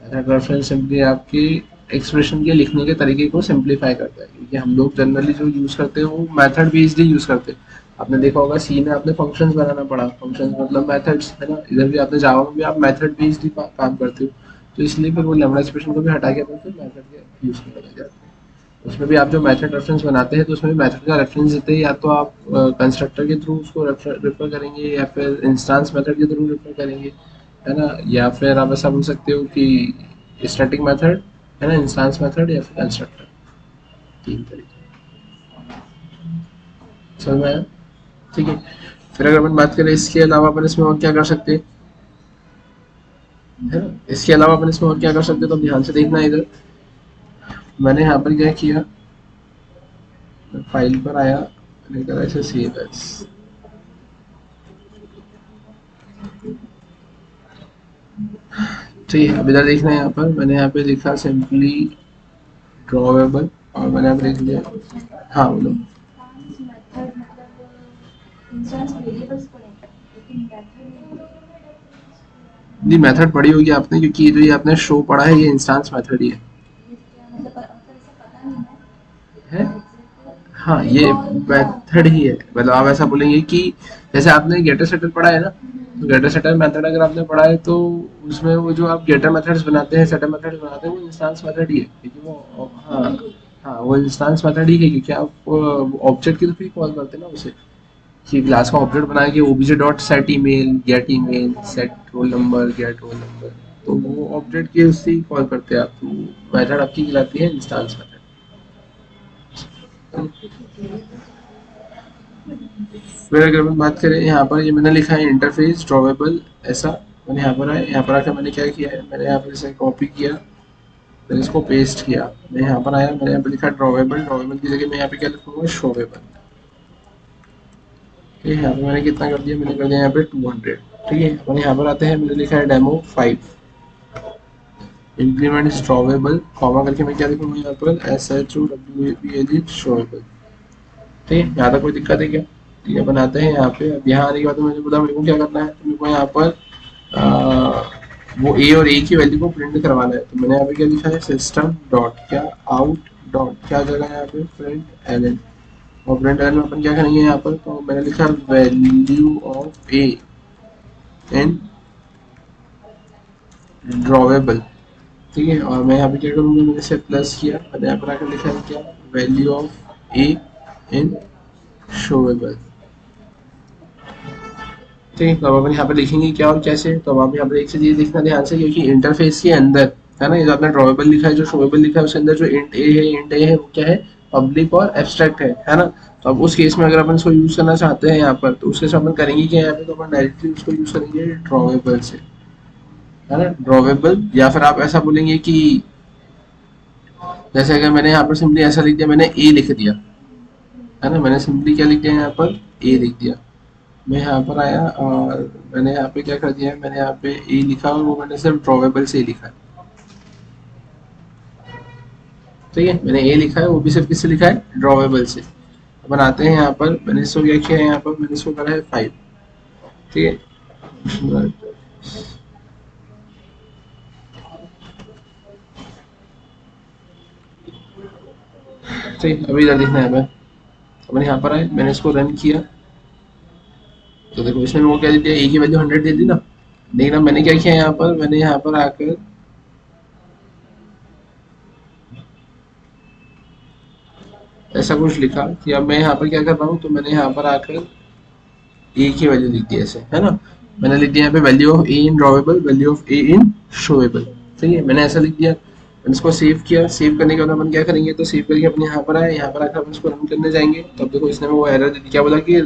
मेथड रेफरेंस सिंपली आपकी एक्सप्रेशन के लिखने के तरीके को सिंप्लीफाई करता है, क्योंकि हम लोग जनरली जो यूज करते हैं वो मेथड बेस्ड ही यूज करते हैं। आपने देखा होगा सी में आपने फंक्शंस बनाना पड़ा, फंक्शंस मतलब मेथड्स, है ना। इधर भी आपने जावा में भी आप मेथड बेस्ड ही काम करते हो, तो इसलिए फिर वो लैम्बडा एक्सप्रेशन को भी हटा के अपन फिर मेथड के यूज करने लग जाते हैं। उसमें भी आप जो मेथड रेफरेंस बनाते हैं तो उसमें भी मेथड का रेफरेंस देते हैं, या तो आप कंस्ट्रक्टर के थ्रू उसको रेफर करेंगे, या फिर इंस्टांस मेथड के थ्रू रेफर करेंगे, है ना। या फिर आप ऐसा बोल सकते हो कि स्टैटिक मेथड, है ना, इंस्टांस मेथड या फिर कंस्ट्रक्टर, तीन तरीके। समझ में आया? ठीक है। फिर अगर अपन बात करें इसके अलावा अपन इसमें और क्या कर सकते हैं, है ना, इसके अलावा अपन इसमें और क्या कर सकते हैं, तो ध्यान से देखना इधर। मैंने यहाँ पर क्या किया, फाइल पर आया, मैंने करा इसे सेव एज। ठीक है, अब इधर देखना है, यहाँ पर मैंने यहाँ पे लिखा सिंपली ड्रॉवेबल, और मैंने यहाँ पे लिख लिया। हाँ बोलो। नहीं, मेथड पढ़ी होगी आपने, क्योंकि ये जो ये आपने शो पढ़ा है ये इंस्टांस मेथड ही है। हाँ, ये मेथड ही है। मतलब आप ऐसा बोलेंगे कि जैसे आपने गेटर सेटर पढ़ा है ना, तो गेटर सेटर मेथड अगर आपने पढ़ा है तो उसमें वो जो आप गेटर मेथड्स बनाते हैं, सेटर मेथड्स बनाते हैं, वो इंस्टांस मेथड ही है, क्योंकि वो, हाँ हाँ, वो इंस्टांस मेथड ही है, क्योंकि आप ऑब्जेक्ट के थ्रू कॉल करते हैं ना उसे, कि क्लास का ऑब्जेक्ट बना के obj dot set email set roll number get roll number, तो वो ऑब्जेक्ट के उससे ही कॉल करते हैं आप, तो मेथड आपकी कहलाती है इंस्टांस मेथड। फिर अगर हम बात करें यहाँ पर, ये मैंने लिखा है इंटरफेस ड्रॉवेबल ऐसा। मैंने यहाँ पर आया, यहाँ पर आकर मैंने क्या किया है, मैंने यहाँ पर इसे कॉपी किया, फिर इसको पेस्ट किया। मैं यहाँ पर आया, मैंने यहाँ पर लिखा ड्रॉवेबल, ड्रॉवेबल की जगह मैं यहाँ पे क्या लिखूंगा, शोवेबल। ठीक है, यहाँ पे मैंने कितना कर दिया, मैंने कर दिया यहाँ पे 200। ठीक है, अपन यहाँ पर आते हैं, मैंने लिखा है डेमो 5, इम्प्लीमेंट इज ड्रॉवेबल, कॉमा करके मैं क्या लिखूंगा यहाँ पर, SHOWABL शोवेबल। ठीक है, यहाँ तक कोई दिक्कत है क्या? ठीक है, बनाते हैं यहाँ पे। अब यहाँ आने के बाद मुझे पता मेरे को क्या करना है, तो मेरे को यहाँ पर वो ए और ए की वैल्यू को प्रिंट करवाना है। तो मैंने यहाँ पे क्या लिखा है, सिस्टम डॉट क्या आउट डॉट क्या जगह है यहाँ पे, प्रिंट एल, और प्रिंट एल में अपन क्या करेंगे यहाँ पर, तो मैंने लिखा वैल्यू ऑफ ए इन ड्रॉवेबल। ठीक है, और मैं यहाँ पे क्या करूँगा, मैंने इसे प्लस किया, मैंने यहाँ पर आकर लिखा है क्या, value of A in showable. ठीक है, तो अब अपन यहाँ पे लिखेंगे क्या और कैसे, तो अब आप यहाँ पर एक चीज ये देखना ध्यान से, क्योंकि इंटरफेस के अंदर है ना, ये जो आपने ड्रॉवेबल लिखा है, जो शोवेबल लिखा है, उसके अंदर जो इंट ए है वो क्या है, पब्लिक और एब्स्ट्रैक्ट है ना। तो अब उस केस में अगर अपन इसको यूज करना चाहते हैं यहाँ पर, तो उस केस में अपन करेंगे क्या यहाँ पे, तो अपन डायरेक्टली उसको यूज करेंगे ड्रॉवेबल से, है ना, ड्रॉवेबल। या फिर आप ऐसा बोलेंगे कि जैसे अगर मैंने यहाँ पर सिंपली ऐसा लिख दिया, मैंने ए लिख दिया, है ना, मैंने सिंपली क्या लिख दिया यहाँ पर, ए लिख दिया। मैं यहाँ पर आया और मैंने यहाँ पे क्या कर दिया है, मैंने यहाँ पे ए लिखा और वो मैंने सिर्फ ड्रॉवेबल से लिखा है। ठीक है, मैंने ए लिखा है, वो भी सिर्फ किससे लिखा है, ड्रॉवेबल से। अपन आते हैं यहाँ पर, मैंने इसको क्या किया है, यहाँ पर मैंने इसको करा है 5। ठीक है, ठीक, अभी इधर देखना है हमें। मैंने यहाँ पर आए, मैंने इसको रन किया, तो देखो इसमें वो क्या दे दिया, ए की वैल्यू 100 दे दी ना। लेकिन अब मैंने क्या किया यहाँ पर, मैंने यहाँ पर आकर ऐसा कुछ लिखा कि अब मैं यहाँ पर क्या कर रहा हूँ, तो मैंने यहाँ पर आकर ए की वैल्यू लिख दी ऐसे, है ना। मैंने लिख दिया यहाँ पे value of A in drawable, value of A in showable. ठीक है, मैंने ऐसा लिख दिया, मैंने इसको सेव किया। सेव करने के बाद अपन क्या करेंगे, तो सेव करके अपने यहाँ पर आए, यहाँ पर आकर अपन इसको रन करने जाएंगे। तब देखो इसने वो एरर दे दी, क्या बोला कि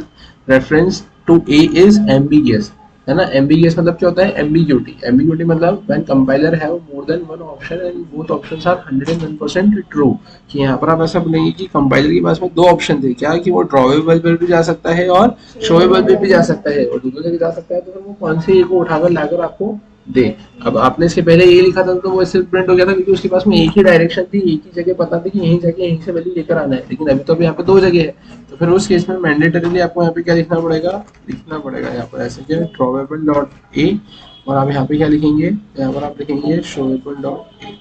reference to A is ambiguous, है ना। एम्बिगियस मतलब क्या होता है, एम्बिग्यूटी। एम्बिग्यूटी मतलब when compiler have more than one option and both options are 101% true. कि यहाँ पर आप ऐसा बोलेंगे कि कंपाइलर के पास में दो ऑप्शन थे, क्या कि वो ड्रॉवेबल पर भी जा सकता है और शोएबल पे भी जा सकता है, और दोनों जगह जा सकता है, तो फिर वो कौन से एक को उठाकर लाकर आपको दे। अब आपने इसके पहले ये लिखा था तो वो इससे प्रिंट हो गया था, क्योंकि उसके पास में एक ही डायरेक्शन थी, एक ही जगह पता थी कि यहीं जाके यहीं से वैल्यू लेकर आना है। लेकिन अभी तो अभी यहाँ पे दो जगह है, तो फिर उस केस में मैंडेटरीली आपको यहाँ पे क्या लिखना पड़ेगा यहाँ पर ऐसे क्या, ड्रॉवेबल डॉट ए, और आप यहाँ पे क्या लिखेंगे, यहाँ पर आप लिखेंगे शोएबल डॉट ए।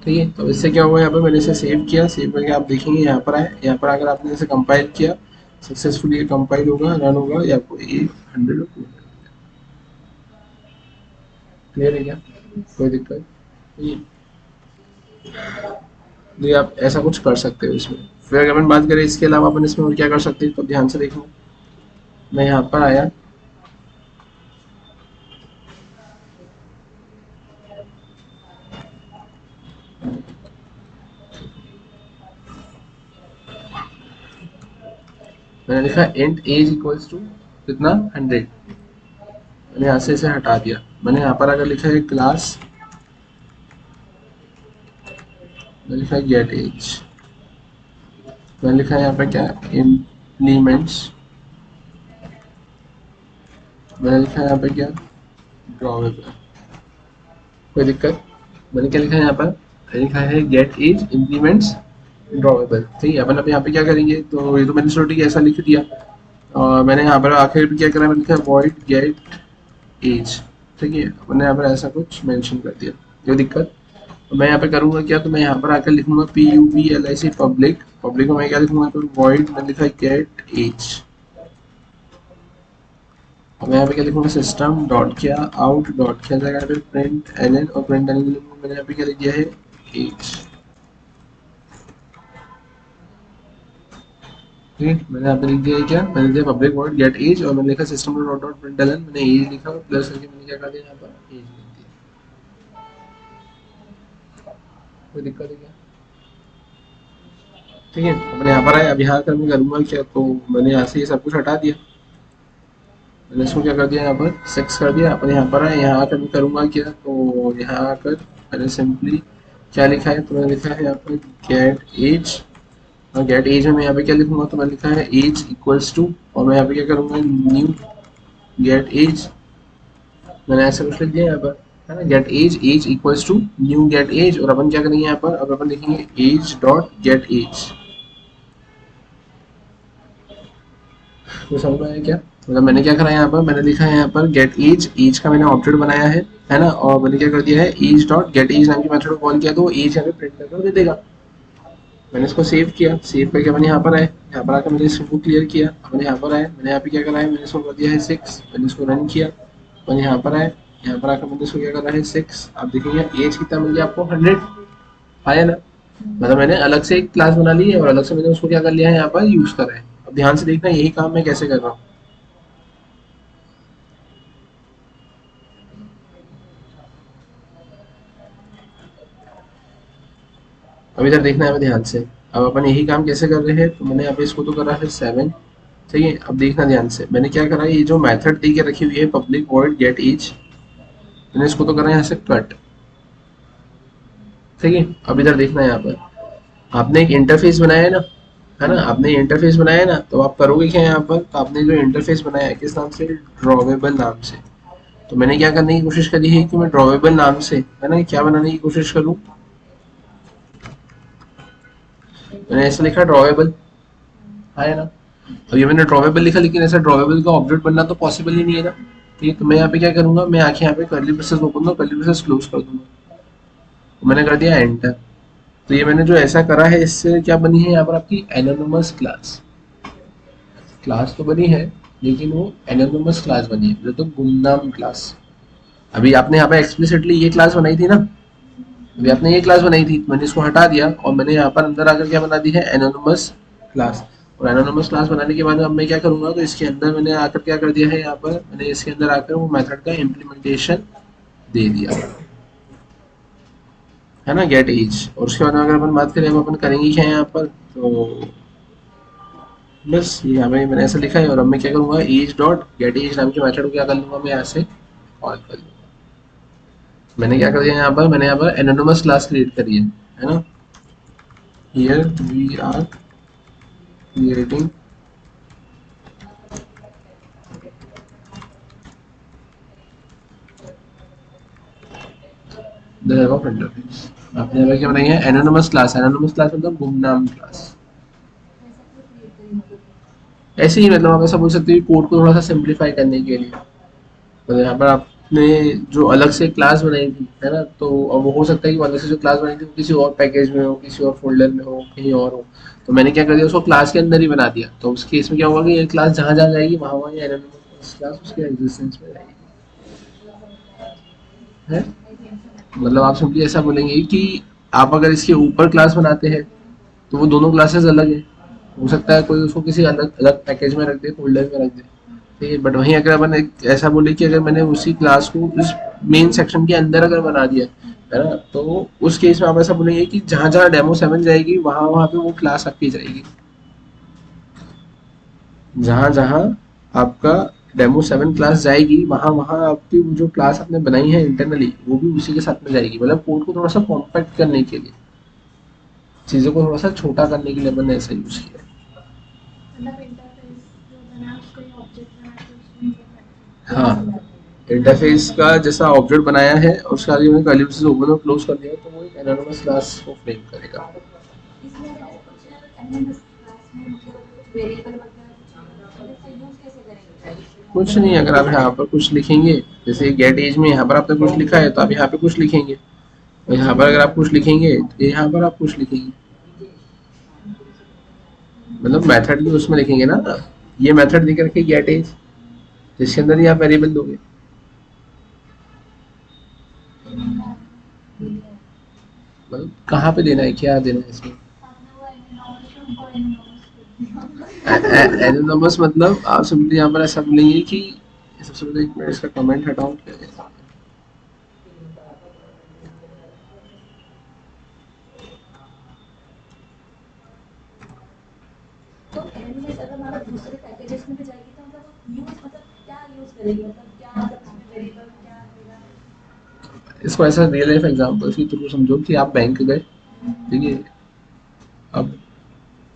ठीक है, तो इससे क्या हुआ, यहाँ पर मैंने इसे सेव किया। सेव करके आप देखेंगे यहाँ पर आए, यहाँ पर अगर आपने इसे कंपाइल किया सक्सेसफुली, ये कंपाइल होगा, रन होगा, ये आपको ए 100 क्लियर है क्या, कोई दिक्कत नहीं। तो आप ऐसा कुछ कर सकते हो इसमें। फिर अगर अपन बात करें इसके अलावा अपन इसमें और क्या कर सकते हैं, तो ध्यान से देखो। मैं यहाँ पर आया, मैंने लिखा इंट एज इक्वल्स टू कितना 100। मैंने यहाँ से इसे हटा दिया। मैंने यहाँ पर अगर लिखा है क्लास, मैंने लिखा है गेट एज, मैंने लिखा है यहाँ पे क्या, इम्प्लीमेंट्स, मैंने लिखा है यहाँ पे क्या, ड्रॉवेबल। कोई दिक्कत, मैंने क्या लिखा है यहाँ पर, लिखा है गेट एज इम्प्लीमेंट्स ड्रॉवेबल। ठीक है, अपन अब यहाँ पे क्या करेंगे, तो ये तो मैंने छोटी ऐसा लिख दिया, और मैंने यहाँ पर आखिर भी क्या करा, मैंने लिखा वॉइड गेट एज। ठीक है, मैंने यहाँ पर ऐसा कुछ मेंशन कर दिया, कोई दिक्कत। तो मैं यहाँ पे करूँगा क्या, तो मैं यहाँ पर आकर लिखूंगा PUBLIC पब्लिक, पब्लिक में मैं क्या लिखूंगा, तो वॉइड मैंने लिखा गेट एज। अब मैं यहाँ पे क्या लिखूंगा, सिस्टम डॉट क्या आउट डॉट क्या जगह पे प्रिंट एलन, और प्रिंट एलन मैंने यहाँ पे क्या लिख दिया है, एज। ठीक, मैंने यहाँ पे लिख दिया है क्या, मैंने लिख दिया पब्लिक वॉइड गेट एज, और मैंने लिखा system dot dot println, मैंने एज लिखा और प्लस करके मैंने क्या कर दिया यहाँ पर, एज लिख दिया। कोई दिक्कत है क्या, ठीक है। मैंने यहाँ पर आया, अब यहाँ कर मैं करूँगा क्या, तो मैंने यहाँ से ये सब कुछ हटा दिया। मैंने इसको क्या कर दिया, यहाँ पर 6 कर दिया। अपने यहाँ पर आए, यहाँ आकर मैं करूँगा क्या, तो यहाँ आकर मैंने सिंपली क्या लिखा है, तो मैंने लिखा है यहाँ पर गेट एज, और गेट एज में मैं यहाँ पे क्या लिखूंगा, तो मैंने लिखा है एज इक्वल्स टू, और मैं यहाँ पे क्या करूँगा, न्यू गेट एज। मैंने ऐसा कुछ लिख दिया यहाँ पर। है ना, get age, age equals to new get age, और अपन क्या करेंगे यहाँ पर, अब अपन लिखेंगे एज डॉट गेट एज। तो समझ में आया क्या, मतलब मैंने क्या करा यहाँ पर, मैंने लिखा है यहाँ पर गेट एज, एज का मैंने ऑब्जेक्ट बनाया है ना, और मैंने क्या कर दिया है, एज डॉट गेट एज नाम के मेथड को कॉल किया, तो एज यहाँ पे प्रिंट करके दे देगा। मैंने इसको सेव किया, सेव करके मैंने यहाँ पर आए, यहाँ पर आकर मैंने इसको क्लियर किया, मैंने यहाँ पर आए, मैंने यहाँ पे क्या करा है, मैंने इसको कर दिया है 6, मैंने इसको रन किया, मैंने यहाँ पर आए, यहाँ पर आकर मैंने इसको क्या करा है 6, आप देखेंगे एज कितना मिल गया आपको, 100 आया ना। मतलब मैंने अलग से एक क्लास बना ली है और अलग से मैंने उसको क्या कर लिया है, यहाँ पर यूज करा है। अब ध्यान से देखना यही काम मैं कैसे कर रहा हूँ। अब इधर देखना है ध्यान से, अब अपन यही काम कैसे कर रहे हैं, तो मैंने यहाँ पे इसको तो करा है 7, ठीक है। अब देखना ध्यान से, मैंने क्या करा है, ये जो मेथड दी के रखी हुई है पब्लिक वॉइड गेट एज, मैंने इसको तो करा यहाँ से कट, ठीक है। अब इधर देखना है, यहाँ पर आपने एक इंटरफेस बनाया है ना, आपने इंटरफेस बनाया है ना, तो आप करोगे क्या यहाँ पर, तो आपने जो इंटरफेस बनाया है किस नाम से, ड्रॉवेबल नाम से। तो मैंने क्या करने की कोशिश करी है कि मैं ड्रॉवेबल नाम से, है ना, क्या बनाने की कोशिश करूँ, मैंने ऐसा लिखा ड्रॉवेबल, है ना। अब ये मैंने ड्रॉवेबल लिखा, लेकिन ऐसा ड्रॉवेबल का ऑब्जेक्ट बनना तो पॉसिबल ही नहीं है ना। ठीक है, तो मैं यहाँ पे क्या करूंगा, मैं आके यहाँ पे कर्ली ब्रेसेस ओपन दूंगा, कर्ली ब्रेसेस क्लोज कर दूंगा, तो मैंने कर दिया एंटर। तो ये मैंने जो ऐसा करा है, इससे क्या बनी है यहाँ पर आपकी एनोनिमस क्लास, क्लास तो बनी है लेकिन वो एनोनिमस क्लास बनी है, तो गुमनाम क्लास। अभी आपने यहाँ पे एक्सप्लिसिटली ये क्लास बनाई थी ना, अभी आपने ये क्लास बनाई थी, मैंने इसको हटा दिया और मैंने यहाँ पर अंदर आकर क्या बना दी है, एनोनिमस क्लास। और एनोनिमस क्लास बनाने के बाद अब मैं क्या करूंगा, तो इसके अंदर मैंने आकर क्या कर दिया है, यहाँ पर मैंने इसके अंदर आकर वो मेथड का इम्प्लीमेंटेशन दे दिया है ना, गेट एज। और उसके बाद अगर अपन बात करें, अब अपन करेंगे क्या यहाँ पर, तो बस यहाँ पे मैंने ऐसा लिखा है, और अब मैं क्या करूँगा, एज डॉट गेट एज नाम के मेथड को क्या कर लूँगा, मैं यहाँ से कॉल कर लूँगा। मैंने क्या कर दिया यहाँ पर, मैंने यहाँ पर एनोनिमस क्लास क्रिएट करी है ना। Here we are creating the web of interface. आपने यहाँ पे क्या बनाई है, एनोनिमस क्लास, एनोनिमस क्लास मतलब गुमनाम क्लास। ऐसे ही मतलब आप ऐसा बोल सकते हो, कोड को थोड़ा सा सिंप्लीफाई करने के लिए, तो यहाँ पर आपने जो अलग से क्लास बनाई थी, है ना, तो अब वो हो सकता है कि अलग से जो क्लास बनाई थी वो किसी और पैकेज में हो, किसी और फोल्डर में हो, कहीं और हो। तो मैंने क्या कर दिया, उसको क्लास के अंदर ही बना दिया। तो उस केस में क्या होगा कि ये क्लास जहाँ जहाँ जाएगी वहाँ वहाँ ये एनोनिमस क्लास उसके एग्जिस्टेंस में रहेगी, है। मतलब आप सिंपली ऐसा बोलेंगे कि आप अगर इसके ऊपर क्लास बनाते हैं तो वो दोनों क्लासेस अलग है, हो सकता है कोई उसको किसी अलग अलग पैकेज में रख दे, फोल्डर में रख दे, ठीक है। बट वहीं अगर अपन एक ऐसा बोले कि अगर मैंने उसी क्लास को उस मेन सेक्शन के अंदर अगर बना दिया, है ना, तो उस केस में आप ऐसा बोलेंगे कि जहां जहां डेमो 7 जाएगी वहां वहां पे वो क्लास आपकी जाएगी, जहां जहां आपका डेमो 7 क्लास जाएगी वहां वहां आपकी वो जो क्लास आपने बनाई है इंटरनली वो भी उसी के साथ में जाएगी। मतलब कोड को थोड़ा सा कॉम्पैक्ट करने के लिए, चीज़ों को थोड़ा सा छोटा करने के लिए मैंने ऐसा यूज किया है। हाँ, इंटरफेस का जैसा ऑब्जेक्ट बनाया है और उसका आगे मैंने कर्ली ब्रेसेस ओपन और क्लोज कर दिया, तो वो एक एनोनिमस क्लास को फ्रेम करेगा। कुछ नहीं, अगर आप यहाँ पर कुछ लिखेंगे, जैसे गेट एज में यहाँ पर आपने कुछ लिखा है तो आप यहाँ पे कुछ लिखेंगे, और यहाँ पर अगर आप कुछ लिखेंगे तो यहाँ पर आप कुछ लिखेंगे, मतलब मेथड भी उसमें लिखेंगे ना। ये मेथड देकर के गेट एज, जिसके अंदर ही आप वेरिएबल दोगे। मतलब कहाँ पे देना है, क्या देना है इसमें, एनोनिमस मतलब आप सिंपली यहाँ पर ऐसा बोलेंगे कि सबसे पहले एक मिनट इसका कमेंट हटाऊं क्या है? तो एनोनिमस अगर हमारा दूसरे पैकेजेस में भी जाएगी तो मतलब यूज मतलब क्या यूज करेगी, मतलब क्या मतलब इसमें वेरिएबल क्या होगा। इसको ऐसा रियल लाइफ एग्जांपल के थ्रू समझो कि आप बैंक गए, ठीक है। अब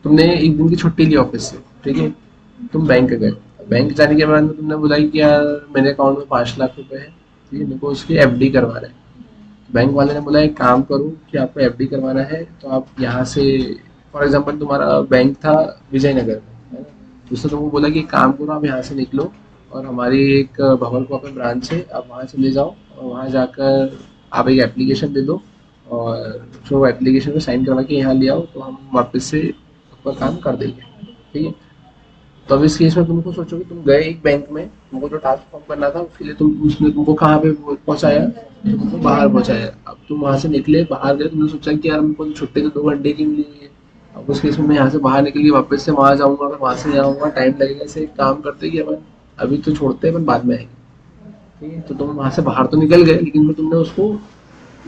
तुमने एक दिन की छुट्टी ली ऑफिस से, ठीक है, तुम बैंक गए, बैंक जाने के बाद में तुमने बोला कि यार मेरे अकाउंट में 5 लाख रुपए है, ठीक है, मेरे को उसकी एफडी करवाना है। बैंक वाले ने बोला एक काम करो कि आपको एफडी करवाना है तो आप यहाँ से, फॉर एग्जांपल तुम्हारा बैंक था विजयनगर में, है ना, तो उसने तुमको बोला कि एक काम करो आप यहाँ से निकलो और हमारी एक भवरकुआ पे ब्रांच है, आप वहाँ चले जाओ और वहाँ जाकर आप एक एप्लीकेशन दे दो और जो एप्लीकेशन में साइन करवा के यहाँ ले आओ तो हम वापस से आपका काम कर देंगे। ठीक है, तो अब इस केस में तुमको सोचो कि तुम गए एक बैंक में, तुमको जो टास्क फॉर्म करना था उसके लिए तुम, उसने तुमको कहाँ पे पहुंचाया, तुमको बाहर पहुंचाया। अब तुम वहां से निकले बाहर गए, तुमने सोचा कि यार मेरे को तो छुट्टी तो 2 घंटे की मिली है। अब उस केस में मैं यहाँ से बाहर निकल के वापस से वहां जाऊंगा, अगर वहां से आऊंगा टाइम लगेगा, से एक काम करते कि अपन अभी तो छोड़ते हैं अपन बाद में आएंगे। ठीक है, तो तुम वहां से बाहर तो निकल गए लेकिन फिर तुमने उसको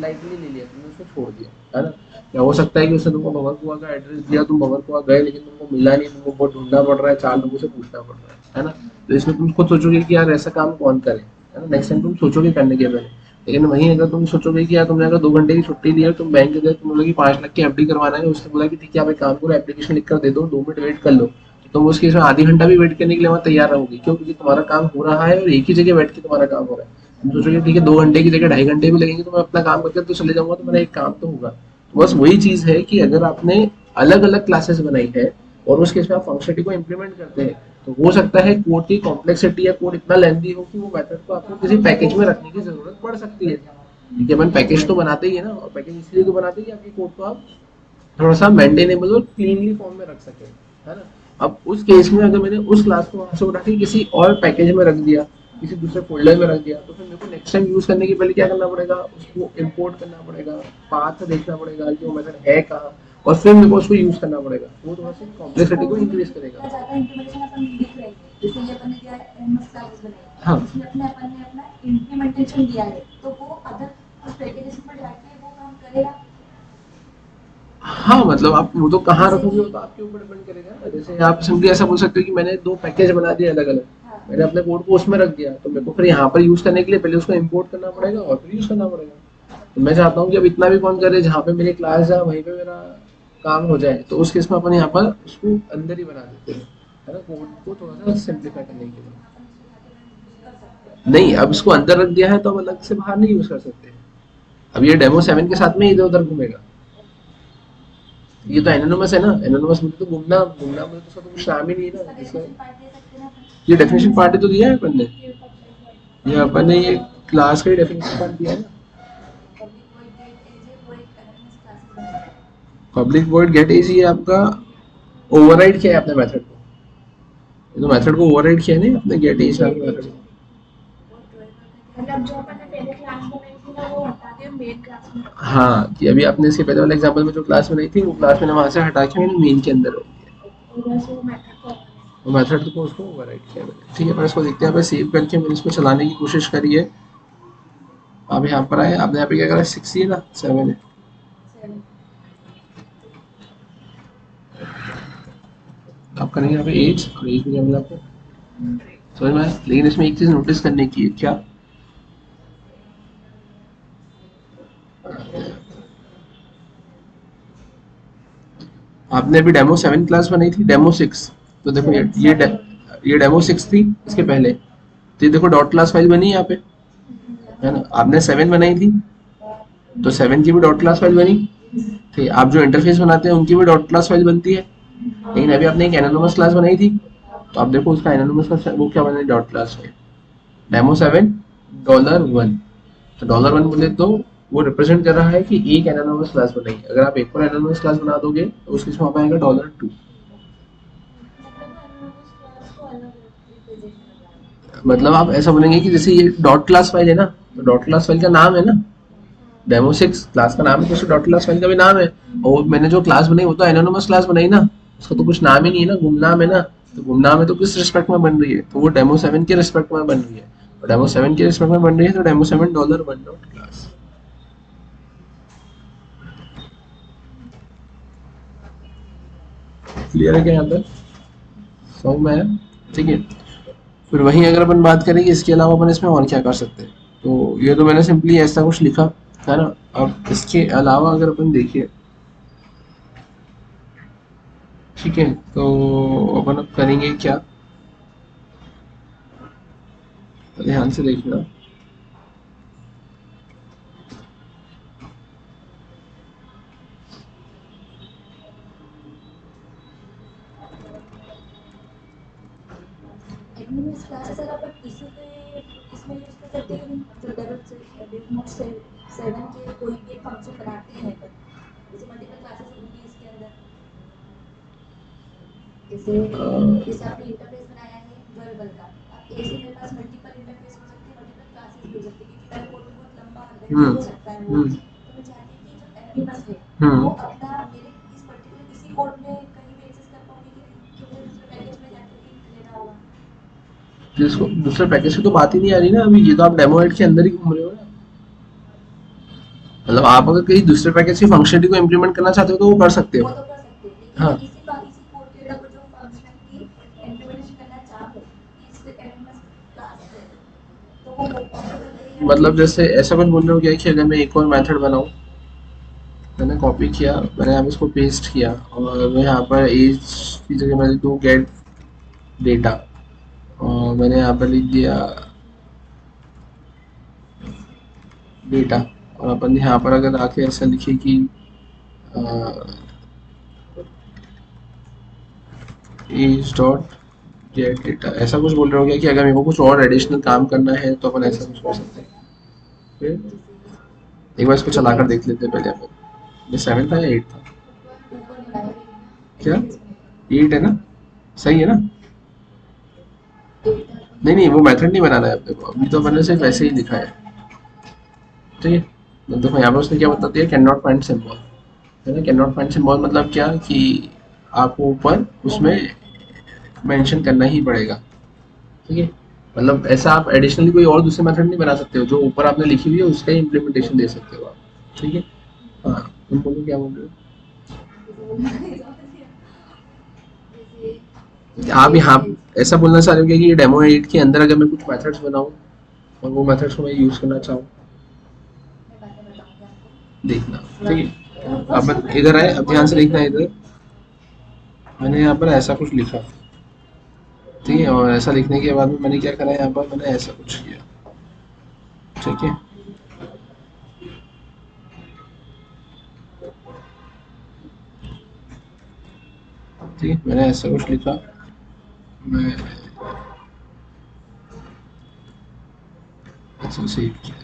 लाइटली ले लिया, तुमने उसको छोड़ दिया, है ना। या हो सकता है कि उसने तुमको भंवरकुआ का एड्रेस दिया, तुम भंवरकुआ गए लेकिन तुमको मिला नहीं, तुमको बहुत ढूंढना पड़ रहा है, 4 लोगों से पूछना पड़ रहा है ना। तो इसमें तुम खुद सोचोगे कि यार ऐसा काम कौन करे, है ना, नेक्स्ट टाइम तुम सोचोगे करने के पहले। लेकिन वहीं अगर तुम सोचोगे कि यार तुमने अगर 2 घंटे की छुट्टी ली है, तुम बैंक गए, तुम बोलोगे 5 लाख की एफडी करवाना है, उसने बोला कि ठीक है आप एक काम करो एप्लीकेशन लिख कर दे दो, 2 मिनट वेट कर लो, तो तुम उस केस में आधी घंटा भी वेट करने के लिए वहाँ तैयार रहोगे, क्यों, क्योंकि तुम्हारा काम हो रहा है और एक ही जगह बैठ के तुम्हारा काम हो रहा है। तुम सोचोगे ठीक है 2 घंटे की जगह 2.5 घंटे भी लगेंगे तो मैं अपना काम करके तो चले जाऊंगा, तो मेरा एक काम तो होगा। तो बस वही चीज है कि अगर आपने अलग अलग क्लासेस बनाई है और उस केस में आप फंक्शनलिटी को इम्प्लीमेंट करते हैं, तो हो सकता है कोड की कॉम्प्लेक्सिटी या कोड इतना लेंथी हो कि वो मेथड को आपको किसी पैकेज में रखने की जरूरत पड़ सकती है। क्योंकि अपन पैकेज तो बनाते ही है ना, और पैकेज इसलिए तो बनाते हैं कि आपकी कोड को आप थोड़ा सा मेंटेनेबल और क्लीनली फॉर्म में रख सके, है ना। अब उस केस में अगर मैंने उस क्लास को वहां से उठा के किसी और पैकेज में रख दिया, किसी दूसरे फोल्डर में रख दिया, तो फिर मेरे को नेक्स्ट टाइम यूज करने के पहले क्या करना पड़ेगा, उसको इम्पोर्ट करना पड़ेगा, पाथ देखना पड़ेगा कि वो मेथड है कहाँ, और फिर मेरे को उसको यूज करना पड़ेगा। वो थोड़ा सा कॉम्प्लेक्सिटी को इंक्रीज करेगा। ज्यादा इंप्लीमेंटेशन अपन लिख रहे हैं, जैसे ये अपन ने दिया एमएस क्लासेस बनाई, हाँ उसमें अपने अपन ने अपना इंप्लीमेंटेशन दिया है, तो वो अदर उस पैकेजेस में जाके वो काम करेगा। हाँ, मतलब आप वो तो कहाँ रखोगे वो तो आपके ऊपर डिपेंड करेगा। जैसे आप सिंपली ऐसा बोल सकते हो कि मैंने 2 पैकेज बना दिए अलग अलग, हाँ मैंने अपने कोड को उसमें रख दिया, तो मेरे को फिर यहाँ पर यूज करने के लिए पहले उसको इम्पोर्ट करना पड़ेगा और फिर यूज करना पड़ेगा। तो मैं चाहता हूँ कि अब इतना भी कौन करे, जहाँ पे मेरी क्लास जाए वहीं पे मेरा काम हो जाए, तो उस केस में अपन यहाँ पर उसको अंदर ही बना देते हैं, है ना, कोड को थोड़ा सा सिंप्लीफाई करने के लिए। अपन उसको जाके कर सकते हैं। नहीं, अब इसको अंदर रख दिया है तो अब अलग से बाहर नहीं यूज कर सकते। अब ये डेमो 7 के साथ में इधर उधर घूमेगा। ये तो एनोनिमस है ना, एनोनिमस मुझे तो घूमना घूमना मुझे तो उसका तो कुछ नाम ही नहीं है उसका ना इसका। डेफिनेशन पार्ट दे सकते हैं ना अपन। ये डेफिनेशन पार्ट तो दिया है अपन ने, ये अपन ने ये क्लास का ही डेफिनेशन पार्ट दिया है ना। पब्लिक वॉइड गेट एज है, वो एक एनएमएस क्लासेस बनाई। पब्लिक वॉइड गेट इज ये आपका ओवरराइड किया है आपने मेथड को, ये तो मेथड को ओवरराइड किया नहीं आपने, गेट इज नाम के मेथड को। वो ट्वेल्व का क्या मतलब जो अपन ने पहले क्लास बनाई थी ना वो हटा के मेन क्लास में रखा है। हाँ, कि अभी आपने इसके पहले वाले एग्जांपल में जो क्लास बनाई थी वो क्लास मैंने वहां से हटा के मैंने मेन के अंदर रख दिया, और बस वो मेथड को वो मेथड को उसको ओवरराइड किया मैंने। ठीक है, पर इसको देखते हैं, यहाँ पे सेव करके मैंने इसको चलाने की कोशिश करी है। आप यहाँ पर आए, आपने यहाँ पे क्या करा, 6 ही है ना, 7 है। 7। आप करेंगे यहाँ पे एज, और एज में क्या मिला आपको, समझ में आया। लेकिन इसमें एक चीज नोटिस करने की है, क्या, आपने अभी डेमो 7 क्लास बनाई थी, डेमो 6, तो देखो ये डेमो 6 थी इसके पहले, तो ये देखो डॉट क्लास फाइल बनी है यहाँ पे, है ना। आपने 7 बनाई थी तो 7 की भी डॉट क्लास फाइल बनी थी। आप जो इंटरफेस बनाते हैं उनकी भी डॉट क्लास फाइल बनती है। लेकिन अभी आपने एक एनोनिमस क्लास बनाई थी, तो आप देखो उसका एनोनिमस का वो क्या बना है, डॉट क्लास फाइल डेमो 7 $1। तो $1 बोले तो वो रिप्रेजेंट कर रहा है कि एक एनोनिमस क्लास बनाई है। अगर आप एक और एनोनिमस क्लास बना दोगे तो उसके इसमें वहाँ पे आएगा $2। मतलब वो एनोनिमस क्लास को अलग रिप्रेजेंट कर रहा है। मतलब आप ऐसा बोलेंगे कि जैसे ये डॉट क्लास फाइल है ना, तो डॉट क्लास फाइल का नाम है ना, डेमो 6 क्लास का नाम है, तो उसको डॉट क्लास फाइल का भी नाम है। और मैंने जो क्लास बनाई वो तो एनोनिमस क्लास बनाई ना, उसका तो कुछ नाम ही नहीं है ना, गुमनाम है ना। तो गुमनाम है तो किस रिस्पेक्ट में बन रही है, तो वो डेमो 7 के रिस्पेक्ट में बन रही है। और डेमो 7 के रिस्पेक्ट में बन रही है तो डेमो 7 $1 डॉट क्लास। क्लियर है क्या यहाँ पर, समझ में आया। ठीक है, फिर वहीं अगर अपन बात करें कि इसके अलावा अपन इसमें और क्या कर सकते हैं, तो ये तो मैंने सिंपली ऐसा कुछ लिखा, है ना। अब इसके अलावा अगर अपन देखिए, ठीक है, तो अपन अब करेंगे क्या, तो ध्यान से देखना। एनिमेस क्लासेस अगर अपन इसी पे इसमें यूज कर सकते हैं, मतलब डेवलप नोट से 7 के कोई भी एक फंक्शन बनाते हैं अपन, जैसे मल्टीपल क्लासेस होंगी इसके अंदर, जैसे जैसे आपने इंटरफेस बनाया है वर्बल का, अब एक से मेरे पास मल्टीपल इंटरफेस हो सकते हैं, मल्टीपल क्लासेस भी हो सकती है, क्योंकि मेरा कोड भी बहुत लंबा हम्म हो सकता है वो, हम्म तो मैं चाहती हूँ कि जो एनिमस है वो हम्म अपना मेरे इस पर्टिकुलर इसी कोड में कहीं भी एक्सेस कर पाऊंगी कि नहीं, कि मुझे दूसरे पैकेज में जाके लिंक लेना होगा। जिसको दूसरे पैकेज की तो बात ही नहीं आ रही ना अभी, ये तो आप डेमो एड के अंदर ही घूम रहे हो ना। मतलब आप अगर कहीं दूसरे पैकेज की फंक्शनलिटी को इम्प्लीमेंट करना चाहते हो तो वो कर सकते वो हो। तो कर सकते हैं, लेकिन हाँ, मैं इसी कोड के अंदर जो फंक्शनलिटी इम्प्लीमेंटेशन करना चाहूँ इस एनिमस क्लास पे, तो वो पॉसिबल है या नहीं? मतलब जैसे ऐसा कुछ बोल रहे हो क्या कि अगर मैं एक और मेथड बनाऊं, मैंने कॉपी किया, मैंने यहाँ पे इसको पेस्ट किया और मैं यहाँ पर एज की जगह मैंने दो गेट डेटा, और मैंने यहाँ पर लिख दिया डेटा, और अपन यहाँ पर अगर आके ऐसा लिखे कि एज डॉट गेट डेटा, ऐसा कुछ बोल रहे हो क्या कि अगर मेरे को कुछ और एडिशनल काम करना है तो अपन ऐसा कुछ कर सकते हैं। फिर जैसे एक बार इसको चला कर देख लेते हैं पहले अपन। ये 7 था या 8 था? ऊपर बनाया क्या इंटरफेस में 8 है ना? सही है ना? डेटा नहीं नहीं, वो मेथड नहीं बनाना है अपने को, अभी तो मैंने सिर्फ ऐसे ही लिखा है। ठीक है, तो देखो यहाँ पर उसने क्या बता दिया, कैन नॉट फाइंड सिंबल, है ना। कैन नॉट फाइंड सिंबल मतलब क्या कि आपको ऊपर उसमें मेंशन करना ही पड़ेगा। ठीक है, मतलब ऐसा आप एडिशनली कोई और दूसरे मेथड नहीं बना सकते हो, जो ऊपर आपने लिखी हुई है उसका ही इम्प्लीमेंटेशन दे सकते हो आप। ठीक है, हाँ, तुम बोलो क्या बोल रहे जैसे वो जैसे हो आप यहाँ ऐसा बोलना चाह रहे हो क्या कि ये डेमो एडिट के अंदर अगर मैं कुछ मेथड्स बनाऊँ और वो मेथड्स को मैं यूज़ करना चाहूँ, मैं बाद में बताऊंगी आपको। देखना। ठीक है, अब इधर आए, अब ध्यान से देखना है इधर, मैंने यहाँ पर ऐसा कुछ लिखा। ठीक है, और ऐसा लिखने के बाद में मैंने क्या करा, यहाँ पर मैंने ऐसा कुछ किया। ठीक है, ठीक है, मैंने ऐसा कुछ लिखा, मैं ऐसा सेव किया।